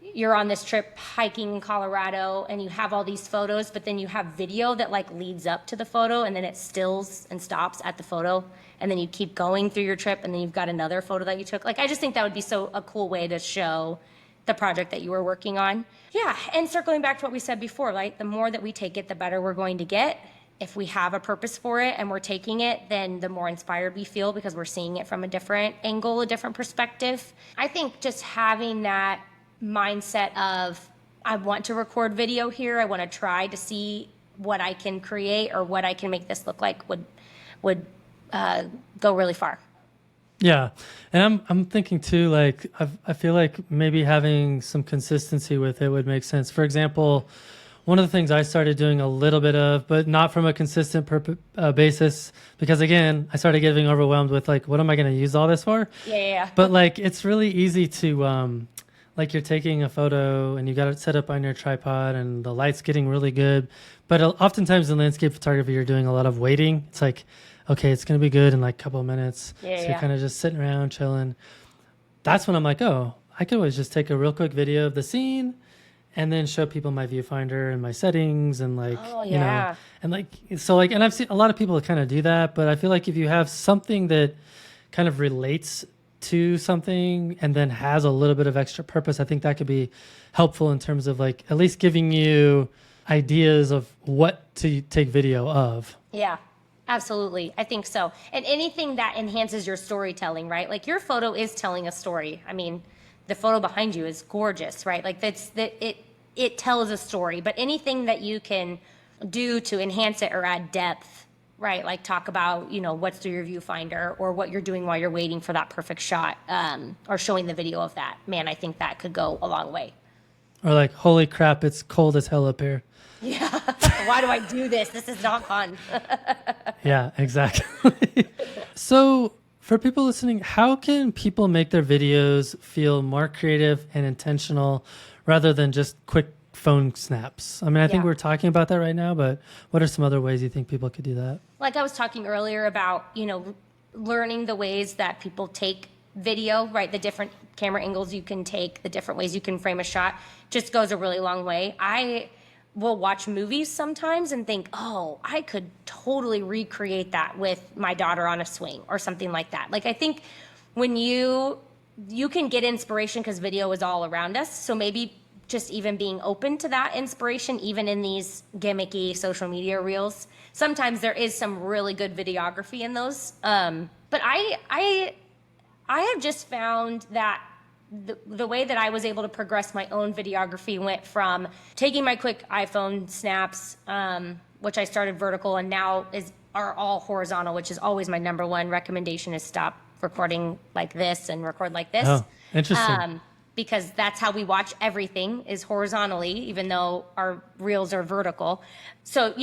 you're on this trip hiking in Colorado and you have all these photos, but then you have video that like leads up to the photo and then it stills and stops at the photo. And then you keep going through your trip and then you've got another photo that you took. Like I just think that would be a cool way to show the project that you were working on. Yeah, and circling back to what we said before, like the more that we take it, the better we're going to get. If we have a purpose for it and we're taking it, then the more inspired we feel because we're seeing it from a different angle, a different perspective. I think just having that mindset of, I want to record video here, I want to try to see what I can create or what I can make this look like would go really far. Yeah. And I'm thinking too, like, I feel like maybe having some consistency with it would make sense. For example, one of the things I started doing a little bit of, but not from a consistent basis, because again, I started getting overwhelmed with like, what am I going to use all this for? Yeah. But like, it's really easy to, like you're taking a photo and you got it set up on your tripod and the light's getting really good. But oftentimes in landscape photography, you're doing a lot of waiting. It's like, okay, it's going to be good in like a couple of minutes. So you're kind of just sitting around chilling. That's when I'm like, oh, I could always just take a real quick video of the scene and then show people my viewfinder and my settings and like, and like, so like, and I've seen a lot of people kind of do that, but I feel like if you have something that kind of relates to something and then has a little bit of extra purpose, I think that could be helpful in terms of like, at least giving you ideas of what to take video of. Yeah. Absolutely. I think so. And anything that enhances your storytelling, right? Like your photo is telling a story. I mean, the photo behind you is gorgeous, right? Like it tells a story, but anything that you can do to enhance it or add depth, right? Like talk about, what's through your viewfinder or what you're doing while you're waiting for that perfect shot, or showing the video of that. Man, I think that could go a long way. Or like, holy crap, it's cold as hell up here. Yeah. Why do I do this? This is not fun. Yeah, exactly. So for people listening, how can people make their videos feel more creative and intentional rather than just quick phone snaps? I mean, I think we're talking about that right now, but what are some other ways you think people could do that? Like I was talking earlier about, learning the ways that people take video, right? The different camera angles you can take, the different ways you can frame a shot just goes a really long way. I will watch movies sometimes and think, oh, I could totally recreate that with my daughter on a swing or something like that. Like I think when you can get inspiration because video is all around us. So maybe just even being open to that inspiration, even in these gimmicky social media reels. Sometimes there is some really good videography in those. But I I have just found that the way that I was able to progress my own videography went from taking my quick iPhone snaps, which I started vertical and now are all horizontal, which is always my number one recommendation, is stop recording like this and record like this. Oh, interesting. Because that's how we watch everything, is horizontally, even though our reels are vertical. So,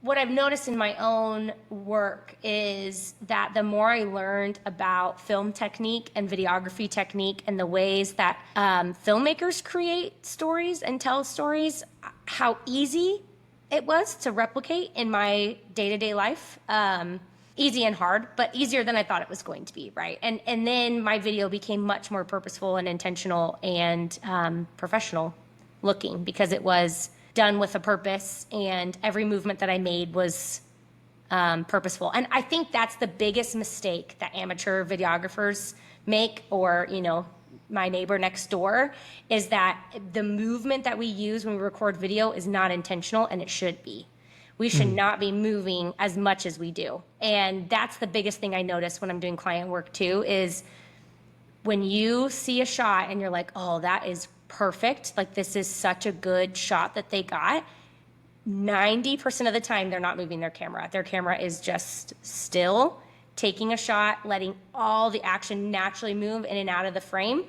what I've noticed in my own work is that the more I learned about film technique and videography technique and the ways that filmmakers create stories and tell stories, how easy it was to replicate in my day-to-day life. Easy and hard, but easier than I thought it was going to be, right? And then my video became much more purposeful and intentional and professional looking, because it was done with a purpose, and every movement that I made was purposeful. And I think that's the biggest mistake that amateur videographers make, or my neighbor next door, is that the movement that we use when we record video is not intentional, and it should be. We should not be moving as much as we do. And that's the biggest thing I notice when I'm doing client work too, is when you see a shot and you're like, oh, that is perfect. Like, this is such a good shot that they got. 90% of the time, they're not moving their camera. Their camera is just still, taking a shot, letting all the action naturally move in and out of the frame.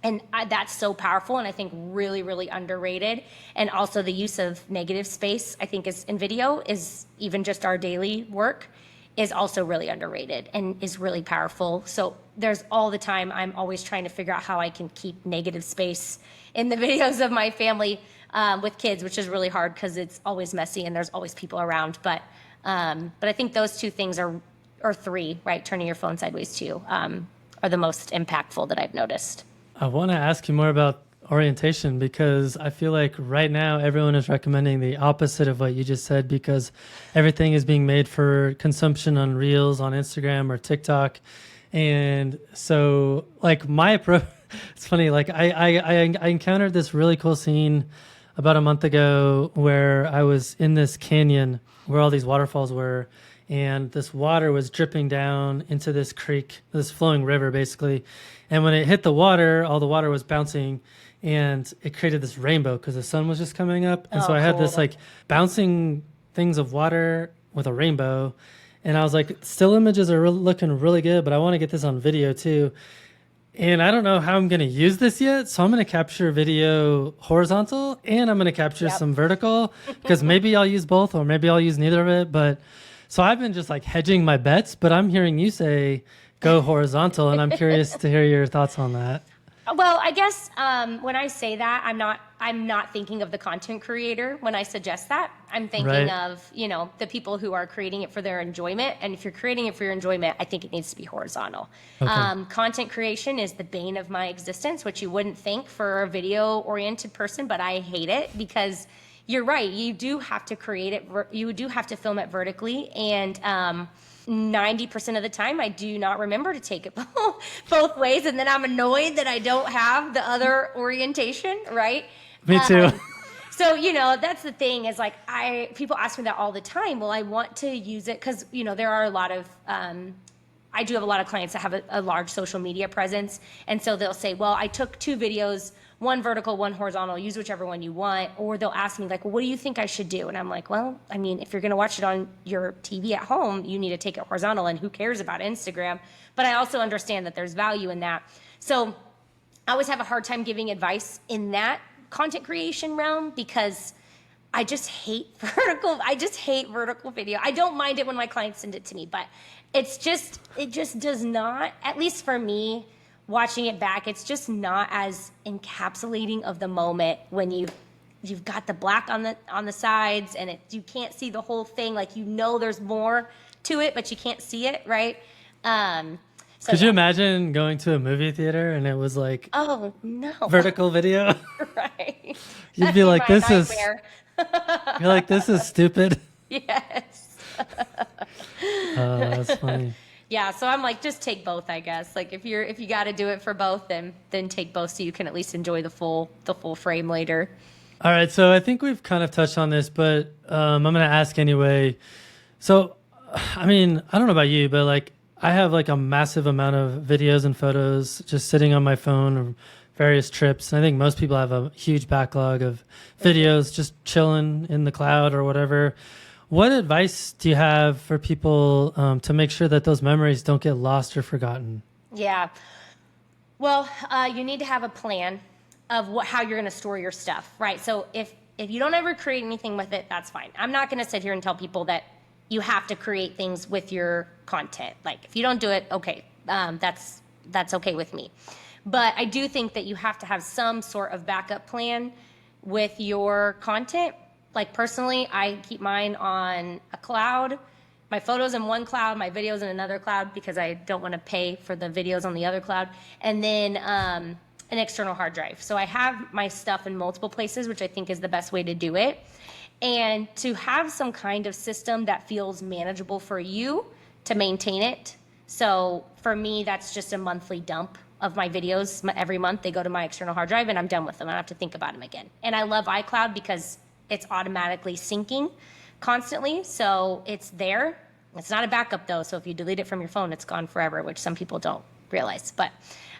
And that's so powerful, and I think really, really underrated. And also the use of negative space, I think, is in video, is even just our daily work, is also really underrated and is really powerful. So there's all the time, I'm always trying to figure out how I can keep negative space in the videos of my family with kids, which is really hard because it's always messy and there's always people around. But I think those two things or three, right, turning your phone sideways too, are the most impactful that I've noticed. I want to ask you more about orientation, because I feel like right now everyone is recommending the opposite of what you just said, because everything is being made for consumption on Reels, on Instagram or TikTok. And so, like, my approach, it's funny, like I encountered this really cool scene about a month ago where I was in this canyon where all these waterfalls were, and this water was dripping down into this creek, this flowing river basically. And when it hit the water, all the water was bouncing, and it created this rainbow because the sun was just coming up. And so I had this like bouncing things of water with a rainbow. And I was like, still images are looking really good, but I want to get this on video too. And I don't know how I'm going to use this yet. So I'm going to capture video horizontal, and I'm going to capture some vertical, because maybe I'll use both, or maybe I'll use neither of it. But so I've been just like hedging my bets, but I'm hearing you say go horizontal, and I'm curious to hear your thoughts on that. Well, I guess when I say that, I'm not thinking of the content creator when I suggest that. I'm thinking of, the people who are creating it for their enjoyment. And if you're creating it for your enjoyment, I think it needs to be horizontal. Okay. Content creation is the bane of my existence, which you wouldn't think for a video-oriented person, but I hate it, because you're right. You do have to create it. You do have to film it vertically. And 90% of the time, I do not remember to take it both ways. And then I'm annoyed that I don't have the other orientation, right? Me too. So, that's the thing, is like, people ask me that all the time. Well, I want to use it because, there are a lot of, I do have a lot of clients that have a large social media presence. And so they'll say, well, I took 2 videos, one vertical, one horizontal, use whichever one you want. Or they'll ask me like, well, what do you think I should do? And I'm like, well, I mean, if you're going to watch it on your TV at home, you need to take it horizontal, and who cares about Instagram? But I also understand that there's value in that. So I always have a hard time giving advice in that content creation realm, because I just hate vertical video. I don't mind it when my clients send it to me, but it just does not, at least for me, watching it back, it's just not as encapsulating of the moment when you've got the black on the sides, and you can't see the whole thing. Like, there's more to it, but you can't see it, right? Could you imagine going to a movie theater and it was like, oh no, vertical video? Right. You'd be like, this is stupid. Yes. Oh, that's funny. Yeah, so I'm like, just take both, I guess. Like, if you got to do it for both, then take both, so you can at least enjoy the full frame later. All right, so I think we've kind of touched on this, but I'm going to ask anyway. So, I mean, I don't know about you, but like, I have like a massive amount of videos and photos just sitting on my phone or various trips. And I think most people have a huge backlog of videos just chilling in the cloud or whatever. What advice do you have for people to make sure that those memories don't get lost or forgotten? Yeah. Well, you need to have a plan of how you're going to store your stuff, right? So if you don't ever create anything with it, that's fine. I'm not going to sit here and tell people that you have to create things with your content. Like if you don't do it, okay, that's okay with me. But I do think that you have to have some sort of backup plan with your content. Like personally, I keep mine on a cloud, my photos in one cloud, my videos in another cloud, because I don't want to pay for the videos on the other cloud, and then an external hard drive. So I have my stuff in multiple places, which I think is the best way to do it. And to have some kind of system that feels manageable for you to maintain it. So for me, that's just a monthly dump of my videos. Every month they go to my external hard drive and I'm done with them. I don't have to think about them again. And I love iCloud because it's automatically syncing constantly. So it's there. It's not a backup though. So if you delete it from your phone, it's gone forever, which some people don't realize. But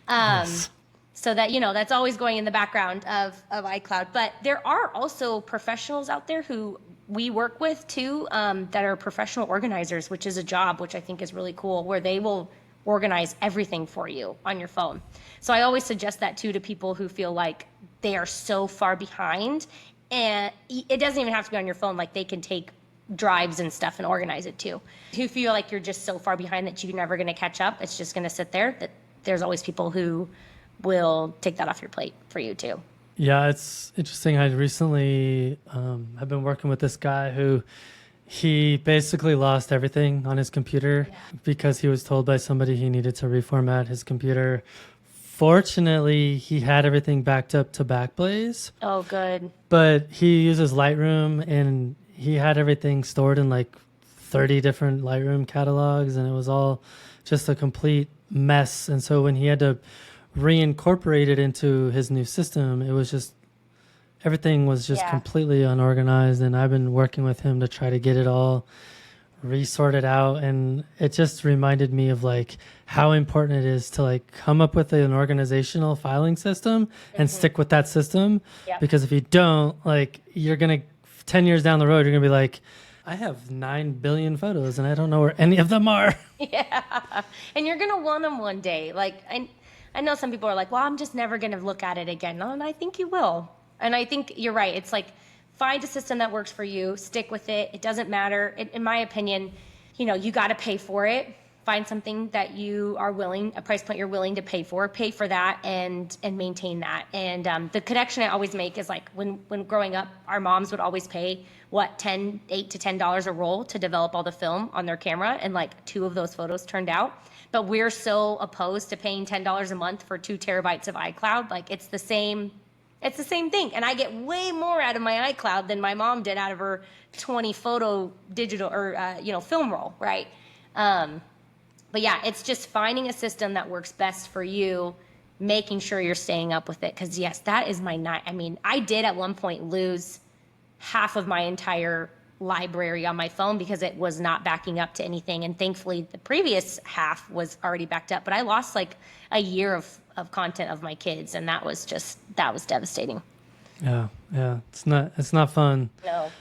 yes. So that, that's always going in the background of iCloud. But there are also professionals out there who we work with too, that are professional organizers, which is a job, which I think is really cool, where they will organize everything for you on your phone. So I always suggest that too to people who feel like they are so far behind, and it doesn't even have to be on your phone. Like they can take drives and stuff and organize it too. If you feel like you're just so far behind that you're never going to catch up, it's just going to sit there, that there's always people who will take that off your plate for you too. Yeah, it's interesting. I recently have been working with this guy who he basically lost everything on his computer because he was told by somebody he needed to reformat his computer. Fortunately, he had everything backed up to Backblaze. Oh, good. But he uses Lightroom, and he had everything stored in like 30 different Lightroom catalogs, and it was all just a complete mess. And so when he had to reincorporate it into his new system, it was just everything was just completely unorganized. And I've been working with him to try to get it all resorted out, and it just reminded me of like how important it is to like come up with an organizational filing system and stick with that system. Because if you don't, like, you're gonna 10 years down the road, you're gonna be like, I have 9 billion photos and I don't know where any of them are. And you're gonna want them one day. Like I know some people are like, well, I'm just never going to look at it again. No, and I think you will. And I think you're right. It's like, find a system that works for you, stick with it. It doesn't matter. In my opinion, you got to pay for it. Find something that you are willing, a price point you're willing to pay for that and maintain that. And the connection I always make is like when growing up, our moms would always pay $8 to $10 a roll to develop all the film on their camera. And like 2 of those photos turned out. But we're so opposed to paying $10 a month for 2 terabytes of iCloud. Like it's the same thing. And I get way more out of my iCloud than my mom did out of her 20 photo digital or, film roll. Right. But yeah, it's just finding a system that works best for you, making sure you're staying up with it. Cause yes, that is my night. I mean, I did at one point lose half of my entire library on my phone because it was not backing up to anything, and thankfully the previous half was already backed up, but I lost like a year of content of my kids, and that was devastating. Yeah it's not fun. No.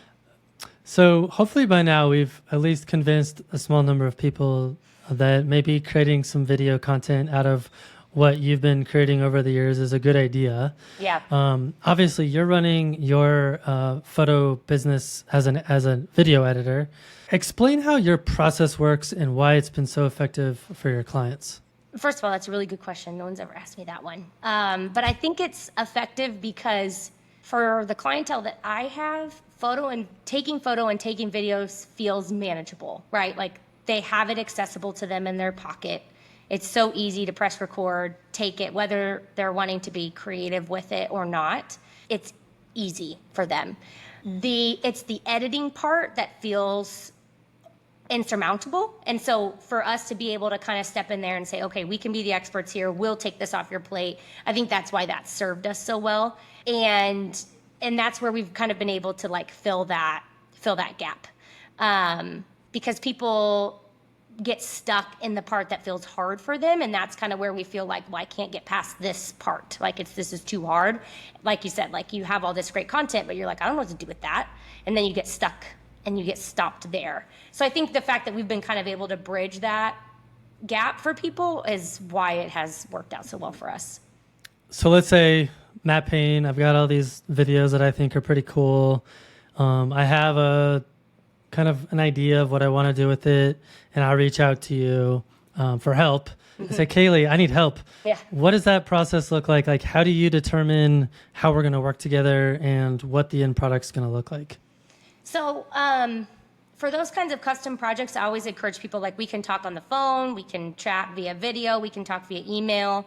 So hopefully by now we've at least convinced a small number of people that maybe creating some video content out of what you've been creating over the years is a good idea. Yeah. Obviously, you're running your photo business as a video editor. Explain how your process works and why it's been so effective for your clients. First of all, that's a really good question. No one's ever asked me that one. But I think it's effective because for the clientele that I have, taking videos feels manageable, right? Like they have it accessible to them in their pocket. It's so easy to press record, take it, whether they're wanting to be creative with it or not. It's easy for them. It's the editing part that feels insurmountable. And so for us to be able to kind of step in there and say, okay, we can be the experts here. We'll take this off your plate. I think that's why that served us so well. And that's where we've kind of been able to like fill that gap. Because people get stuck in the part that feels hard for them. And that's kind of where we feel like, well, I can't get past this part. Like this is too hard. Like you said, like you have all this great content, but you're like, I don't know what to do with that. And then you get stuck and you get stopped there. So I think the fact that we've been kind of able to bridge that gap for people is why it has worked out so well for us. So let's say Matt Payne, I've got all these videos that I think are pretty cool. I have a kind of an idea of what I want to do with it, and I'll reach out to you for help. I say, Kalee, I need help. Yeah. What does that process look like? Like, how do you determine how we're going to work together and what the end product's going to look like? So for those kinds of custom projects, I always encourage people, like, we can talk on the phone, we can chat via video, we can talk via email.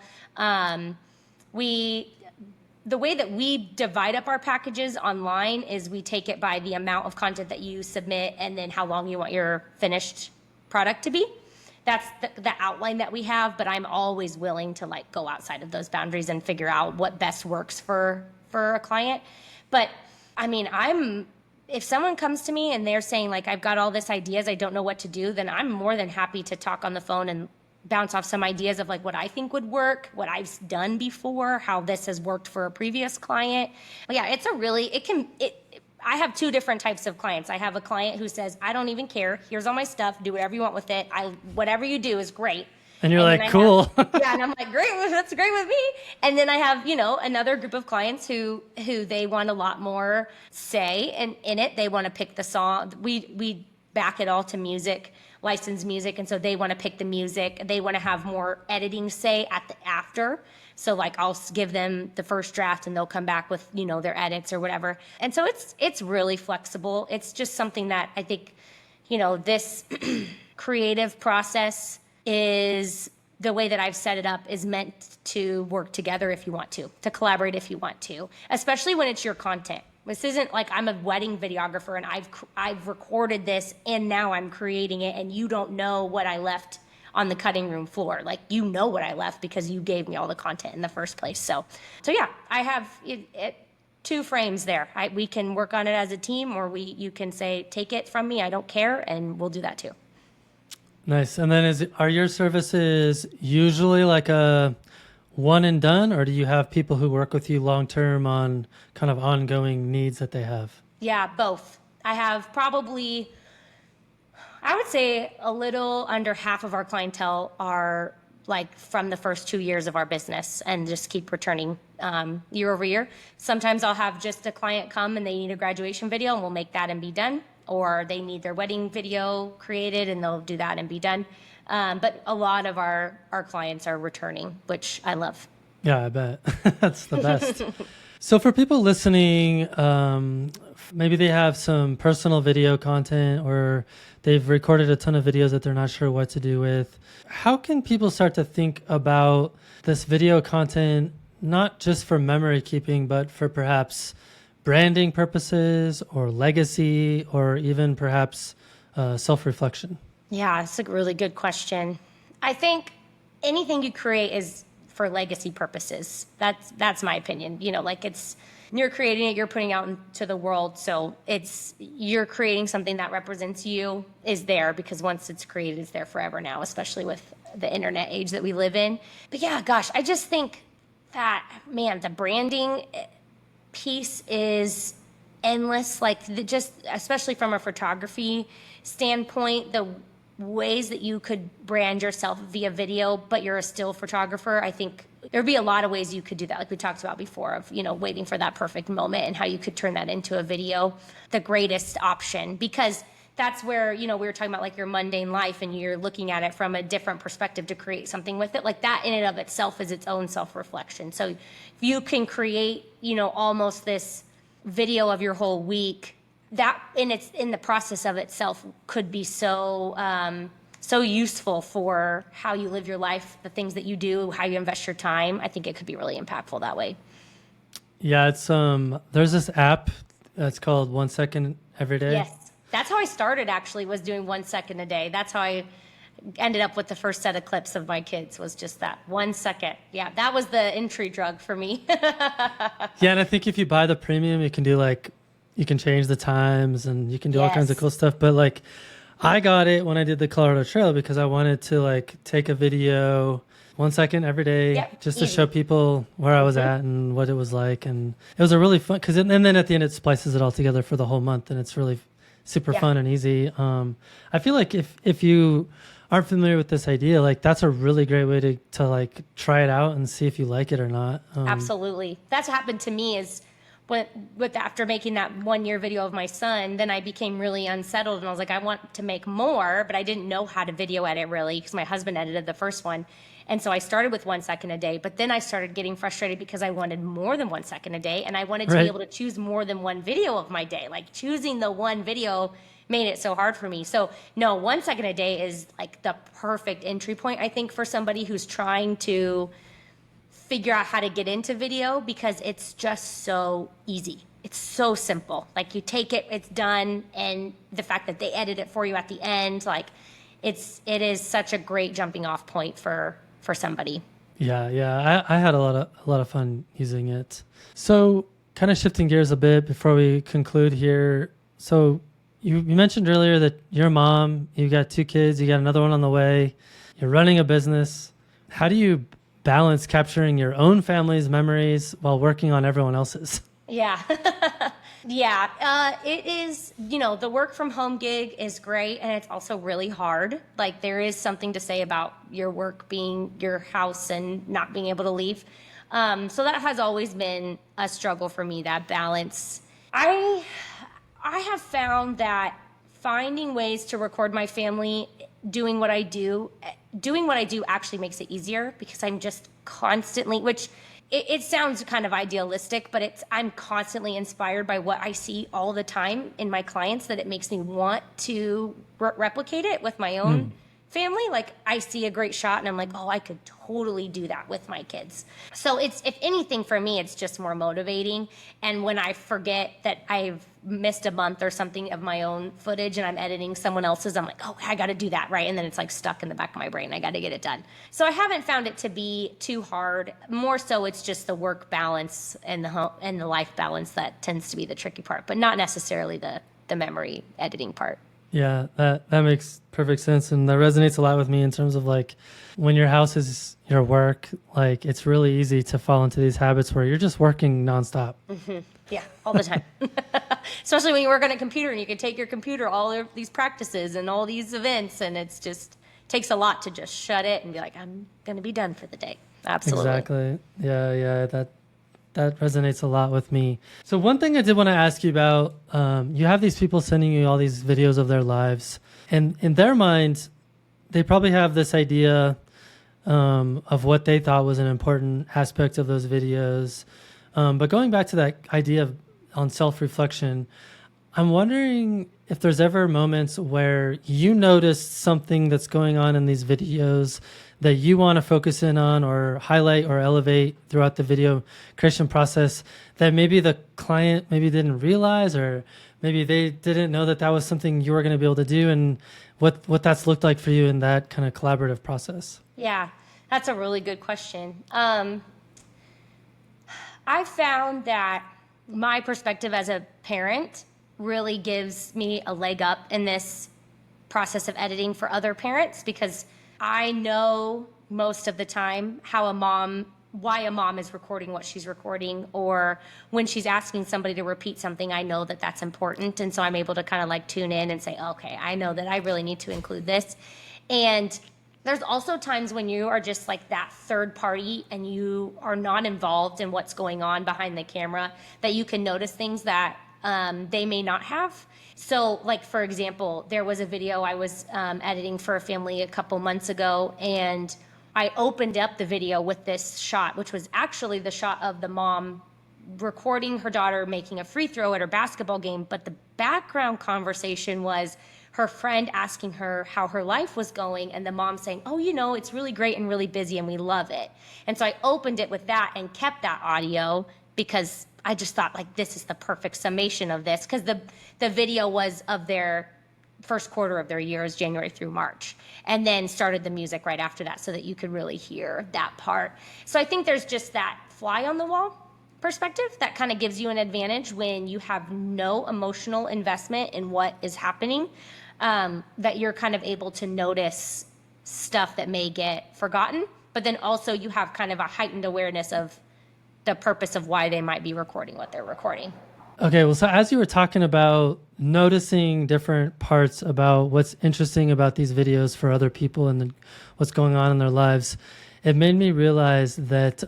The way that we divide up our packages online is we take it by the amount of content that you submit and then how long you want your finished product to be. That's the outline that we have, but I'm always willing to like go outside of those boundaries and figure out what best works for a client. But I mean, if someone comes to me and they're saying like, I've got all this ideas, I don't know what to do, then I'm more than happy to talk on the phone and bounce off some ideas of like what I think would work, what I've done before, how this has worked for a previous client. But yeah, I have two different types of clients. I have a client who says, I don't even care. Here's all my stuff. Do whatever you want with it. Whatever you do is great. And you're like, cool. Yeah, and I'm like, great, that's great with me. And then I have, another group of clients who they want a lot more say in it. They want to pick the song. We back it all to music, licensed music, and so they want to pick the music. They want to have more editing say at the after. So like I'll give them the first draft and they'll come back with, their edits or whatever. And so it's really flexible. It's just something that I think, this creative process is the way that I've set it up is meant to work together if you want to collaborate if you want to, especially when it's your content. This isn't like I'm a wedding videographer and I've recorded this and now I'm creating it and you don't know what I left on the cutting room floor. Like, you know what I left because you gave me all the content in the first place. So yeah, I have two frames there. We can work on it as a team, or you can say, take it from me, I don't care, and we'll do that too. Nice. And then are your services usually like a one and done, or do you have people who work with you long term on kind of ongoing needs that they have? Yeah, both. I have probably, I would say a little under half of our clientele are like from the first 2 years of our business and just keep returning year over year. Sometimes I'll have just a client come and they need a graduation video and we'll make that and be done. Or they need their wedding video created and they'll do that and be done. But a lot of our clients are returning, which I love. Yeah, I bet. That's the best. So for people listening, maybe they have some personal video content or they've recorded a ton of videos that they're not sure what to do with. How can people start to think about this video content, not just for memory keeping, but for perhaps branding purposes or legacy or even perhaps self-reflection? Yeah, it's a really good question. I think anything you create is for legacy purposes. That's my opinion. You're creating it, you're putting it out into the world. So you're creating something that represents you, is there, because once it's created, it's there forever now, especially with the internet age that we live in. But yeah, gosh, I just think that, man, the branding piece is endless. Just especially from a photography standpoint, the ways that you could brand yourself via video, but you're a still photographer. I think there'd be a lot of ways you could do that, like we talked about before, of waiting for that perfect moment and how you could turn that into a video. The greatest option, because that's where we were talking about like your mundane life and you're looking at it from a different perspective to create something with it. Like that in and of itself is its own self-reflection. So if you can create almost this video of your whole week, that in the process of itself could be so useful for how you live your life, the things that you do, how you invest your time. I think it could be really impactful that way. Yeah, it's there's this app that's called 1 Second Every Day. Yes, that's how I started. Actually, was doing 1 second a day. That's how I ended up with the first set of clips of my kids, was just that 1 second. Yeah, that was the entry drug for me. Yeah, and I think if you buy the premium, you can do you can change the times and you can do all kinds of cool stuff. But I got it when I did the Colorado Trail because I wanted to like take a video 1 second every day Yep, just to easy. show people where I was at and what it was like. And it was a really fun, because and then at the end it splices it all together for the whole month, and it's really super Yeah. fun and easy. I feel like if you aren't familiar with this idea, like that's a really great way to like try it out and see if you like it or not. Absolutely. That's what happened to me is after making that 1 year video of my son, then I became really unsettled and I was like, I want to make more, but I didn't know how to video edit really because my husband edited the first one. And so I started with 1 second a day, but then I started getting frustrated because I wanted more than 1 second a day and I wanted to be able to choose more than one video of my day. Like choosing the one video made it so hard for me. So no, 1 second a day is like the perfect entry point, I think, for somebody who's trying to figure out how to get into video because it's just so easy. It's so simple. Like you take it, it's done, and the fact that they edit it for you at the end, like it is such a great jumping off point for somebody. Yeah. I had a lot of fun using it. So kind of shifting gears a bit before we conclude here. So you mentioned earlier that you're a mom, you got 2 kids, you got another one on the way, you're running a business. How do you balance capturing your own family's memories while working on everyone else's? Yeah. Yeah. It is, the work from home gig is great and it's also really hard. Like there is something to say about your work being your house and not being able to leave. So that has always been a struggle for me, that balance. I have found that finding ways to record my family doing what I do actually makes it easier because I'm just constantly, which it sounds kind of idealistic, but I'm constantly inspired by what I see all the time in my clients that it makes me want to replicate it with my own family. Like I see a great shot and I'm like, oh, I could totally do that with my kids. So it's, if anything for me, it's just more motivating. And when I forget that I've missed a month or something of my own footage and I'm editing someone else's, I'm like, oh, I got to do that, right? And then it's like stuck in the back of my brain. I got to get it done. So I haven't found it to be too hard. More so it's just the work balance and the life balance that tends to be the tricky part, but not necessarily the memory editing part. Yeah, that makes perfect sense. And that resonates a lot with me in terms of like when your house is your work, like it's really easy to fall into these habits where you're just working nonstop. Mm-hmm. Yeah, all the time. Especially when you work on a computer and you can take your computer all of these practices and all these events, and it's just takes a lot to just shut it and be like, I'm going to be done for the day. Absolutely. Exactly. Yeah, that resonates a lot with me. So one thing I did want to ask you about, you have these people sending you all these videos of their lives, and in their mind, they probably have this idea of what they thought was an important aspect of those videos. But going back to that idea on self-reflection, I'm wondering if there's ever moments where you noticed something that's going on in these videos that you want to focus in on or highlight or elevate throughout the video creation process that maybe the client maybe didn't realize, or maybe they didn't know that was something you were going to be able to do, and what that's looked like for you in that kind of collaborative process? Yeah, that's a really good question. I found that my perspective as a parent really gives me a leg up in this process of editing for other parents, because I know most of the time why a mom is recording what she's recording, or when she's asking somebody to repeat something, I know that that's important. And so I'm able to kind of like tune in and say, okay, I know that I really need to include this. And there's also times when you are just like that third party and you are not involved in what's going on behind the camera, that you can notice things that they may not have. So like, for example, there was a video I was editing for a family a couple months ago, and I opened up the video with this shot, which was actually the shot of the mom recording her daughter making a free throw at her basketball game. But the background conversation was her friend asking her how her life was going, and the mom saying, oh, it's really great and really busy and we love it. And so I opened it with that and kept that audio because I just thought, like, this is the perfect summation of this, because the video was of their first quarter of their years, January through March, and then started the music right after that so that you could really hear that part. So I think there's just that fly on the wall perspective that kind of gives you an advantage when you have no emotional investment in what is happening. that you're kind of able to notice stuff that may get forgotten, but then also you have kind of a heightened awareness of the purpose of why they might be recording what they're recording. Okay, well, so as you were talking about noticing different parts about what's interesting about these videos for other people and what's going on in their lives, it made me realize that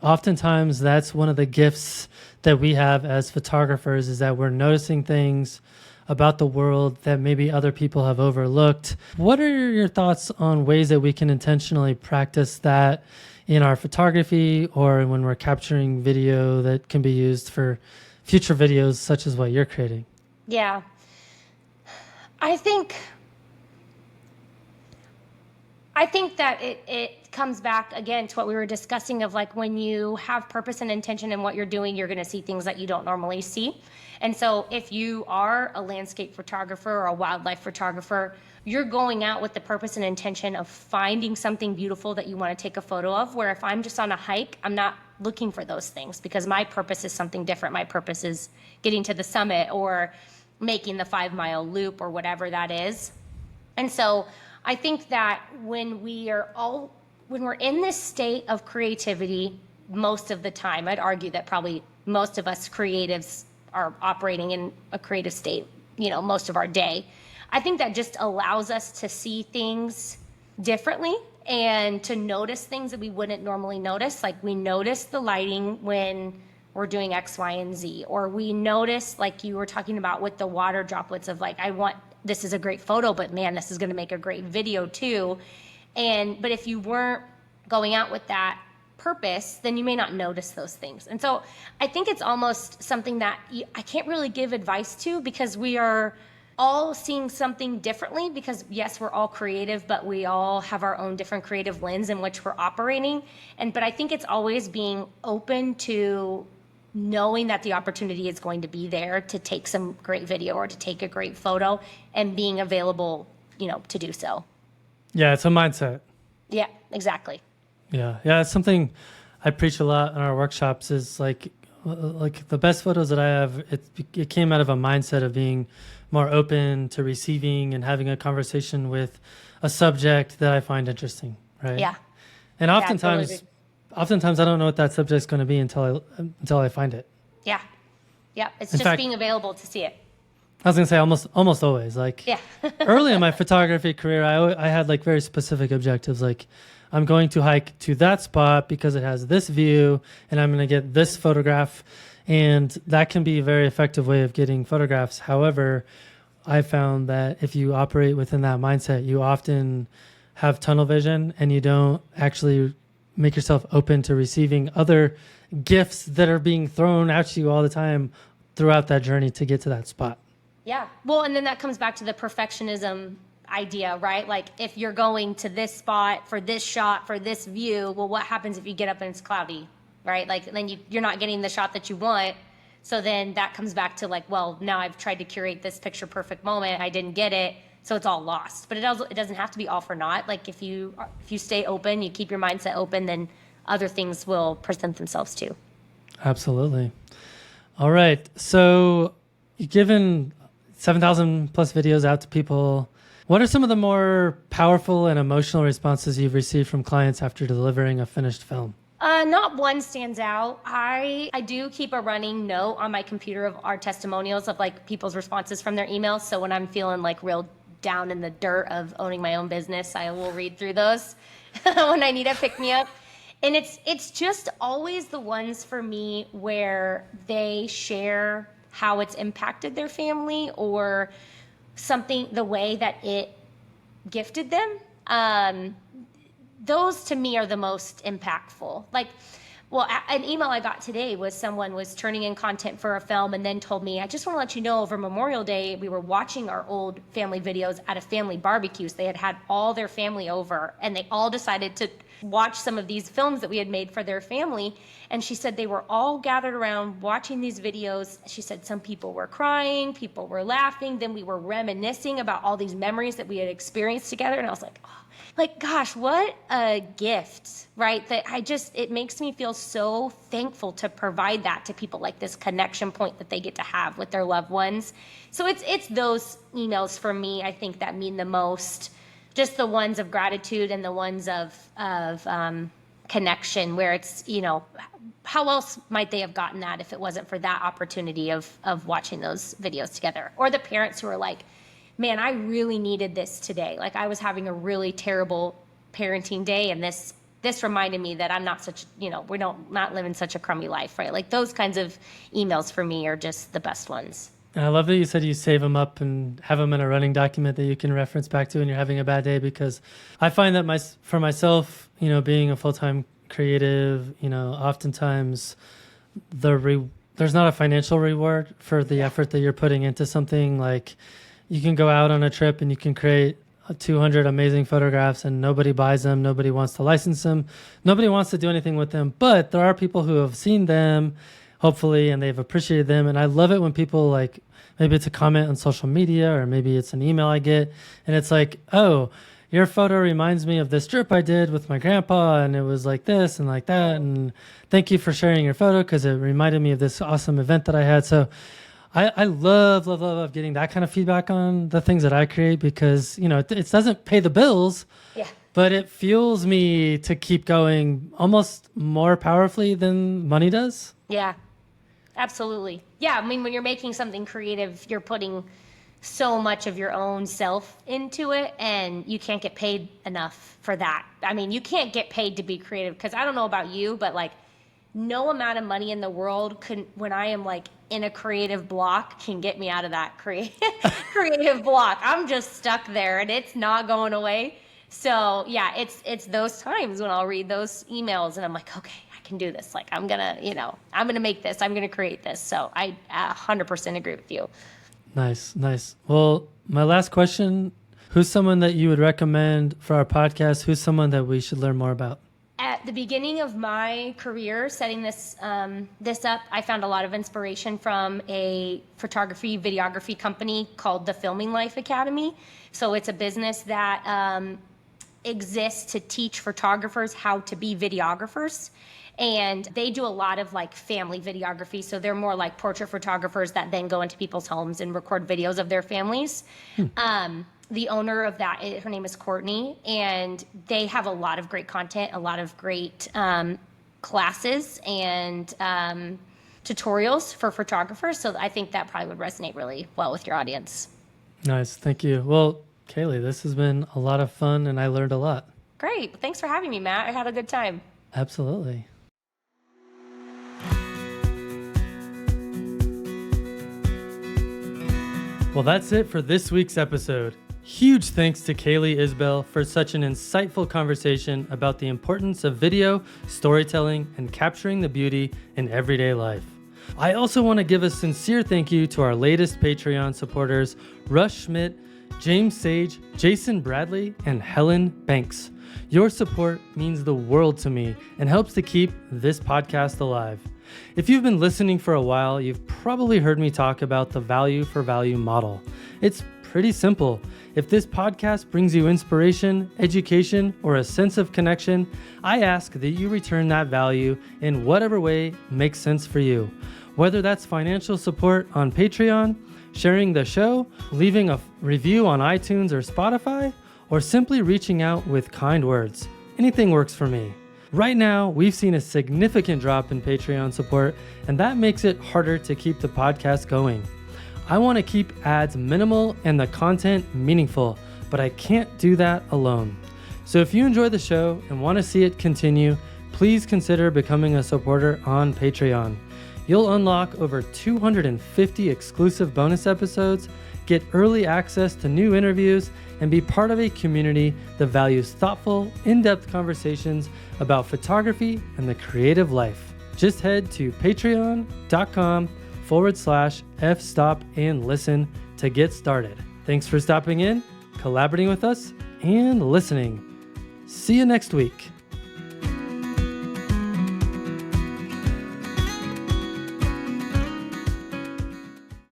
oftentimes that's one of the gifts that we have as photographers, is that we're noticing things about the world that maybe other people have overlooked. What are your thoughts on ways that we can intentionally practice that in our photography or when we're capturing video that can be used for future videos such as what you're creating? Yeah. I think that it comes back again to what we were discussing of like when you have purpose and intention in what you're doing, you're going to see things that you don't normally see. And so if you are a landscape photographer or a wildlife photographer, you're going out with the purpose and intention of finding something beautiful that you want to take a photo of, where if I'm just on a hike, I'm not looking for those things because my purpose is something different. My purpose is getting to the summit or making the 5-mile loop or whatever that is. And so I think that when we're in this state of creativity, most of the time, I'd argue that probably most of us creatives are operating in a creative state, most of our day. I think that just allows us to see things differently and to notice things that we wouldn't normally notice. Like we notice the lighting when we're doing X, Y, and Z, or we notice, like you were talking about with the water droplets of like, this is a great photo, but man, this is going to make a great video too. But if you weren't going out with that purpose, then you may not notice those things. And so I think it's almost something that I can't really give advice to, because we are all seeing something differently, because yes, we're all creative, but we all have our own different creative lens in which we're operating. But I think it's always being open to knowing that the opportunity is going to be there to take some great video or to take a great photo, and being available, to do so. Yeah, it's a mindset. Yeah, exactly. Yeah, it's something I preach a lot in our workshops, is like the best photos that I have, it came out of a mindset of being more open to receiving and having a conversation with a subject that I find interesting, right? Yeah. And oftentimes I don't know what that subject's going to be until I find it. Yeah. It's In just fact, being available to see it. I was going to say almost always. Like early in my photography career, I had like very specific objectives. Like I'm going to hike to that spot because it has this view and I'm going to get this photograph. And that can be a very effective way of getting photographs. However, I found that if you operate within that mindset, you often have tunnel vision and you don't actually make yourself open to receiving other gifts that are being thrown at you all the time throughout that journey to get to that spot. Yeah. Well, and then that comes back to the perfectionism idea, right? Like if you're going to this spot for this shot, for this view, well, what happens if you get up and it's cloudy, right? Like then you're not getting the shot that you want. So then that comes back to like, well, now I've tried to curate this picture perfect moment. I didn't get it. So it's all lost. But it doesn't have to be all for naught. Like if you stay open, you keep your mindset open, then other things will present themselves too. Absolutely. All right. So you've given 7,000 plus videos out to people. What are some of the more powerful and emotional responses you've received from clients after delivering a finished film? Not one stands out. I do keep a running note on my computer of our testimonials of like people's responses from their emails. So when I'm feeling like real down in the dirt of owning my own business, I will read through those when I need a pick me up. And it's just always the ones for me where they share how it's impacted their family or something, the way that it gifted them. Those to me are the most impactful. Like, well, an email I got today was someone was turning in content for a film and then told me, I just want to let you know over Memorial Day, we were watching our old family videos at a family barbecue. So they had all their family over and they all decided to watch some of these films that we had made for their family. And she said they were all gathered around watching these videos. She said some people were crying, people were laughing. Then we were reminiscing about all these memories that we had experienced together. And I was like, oh, like, gosh, what a gift, right? That it makes me feel so thankful to provide that to people, like this connection point that they get to have with their loved ones. So it's those emails for me, I think, that mean the most. Just the ones of gratitude and the ones of connection, where it's, how else might they have gotten that if it wasn't for that opportunity of watching those videos together? Or the parents who are like, man, I really needed this today. Like, I was having a really terrible parenting day, and this reminded me that I'm not such, we're not living such a crummy life, right? Like, those kinds of emails for me are just the best ones. And I love that you said you save them up and have them in a running document that you can reference back to when you're having a bad day, because I find that for myself, being a full-time creative, oftentimes there's not a financial reward for the effort that you're putting into something. Like, you can go out on a trip and you can create 200 amazing photographs and nobody buys them. Nobody wants to license them. Nobody wants to do anything with them. But there are people who have seen them, hopefully, and they've appreciated them. And I love it when people, like, maybe it's a comment on social media or maybe it's an email I get. And it's like, oh, your photo reminds me of this trip I did with my grandpa, and it was like this and like that. And thank you for sharing your photo because it reminded me of this awesome event that I had. So I love getting that kind of feedback on the things that I create, because, it doesn't pay the bills, but it fuels me to keep going almost more powerfully than money does. Yeah, absolutely. Yeah, I mean, when you're making something creative, you're putting so much of your own self into it, and you can't get paid enough for that. I mean, you can't get paid to be creative, because I don't know about you, but like, no amount of money in the world when I am like in a creative block, can get me out of that creative block. I'm just stuck there and it's not going away. So yeah, it's those times when I'll read those emails and I'm like, okay, I can do this. Like, I'm gonna make this, I'm gonna create this. So I 100% agree with you. Nice. Well, my last question, who's someone that you would recommend for our podcast? Who's someone that we should learn more about? At the beginning of my career, setting this up, I found a lot of inspiration from a photography, videography company called the Filming Life Academy. So it's a business that exists to teach photographers how to be videographers. And they do a lot of like family videography. So they're more like portrait photographers that then go into people's homes and record videos of their families. The owner of that, her name is Courtney, and they have a lot of great content, a lot of great classes and tutorials for photographers. So I think that probably would resonate really well with your audience. Nice. Thank you. Well, Kalee, this has been a lot of fun and I learned a lot. Great. Thanks for having me, Matt. I had a good time. Absolutely. Well, that's it for this week's episode. Huge thanks to Kalee Isbell for such an insightful conversation about the importance of video, storytelling, and capturing the beauty in everyday life. I also want to give a sincere thank you to our latest Patreon supporters, Rush Schmidt, James Sage, Jason Bradley, and Helen Banks. Your support means the world to me and helps to keep this podcast alive. If you've been listening for a while, you've probably heard me talk about the value for value model. It's pretty simple. If this podcast brings you inspiration, education, or a sense of connection, I ask that you return that value in whatever way makes sense for you. Whether that's financial support on Patreon, sharing the show, leaving a review on iTunes or Spotify, or simply reaching out with kind words. Anything works for me. Right now, we've seen a significant drop in Patreon support, and that makes it harder to keep the podcast going. I want to keep ads minimal and the content meaningful, but I can't do that alone. So if you enjoy the show and want to see it continue, please consider becoming a supporter on Patreon. You'll unlock over 250 exclusive bonus episodes, get early access to new interviews, and be part of a community that values thoughtful, in-depth conversations about photography and the creative life. Just head to patreon.com/fstopandlisten to get started. Thanks for stopping in, collaborating with us, and listening. See you next week.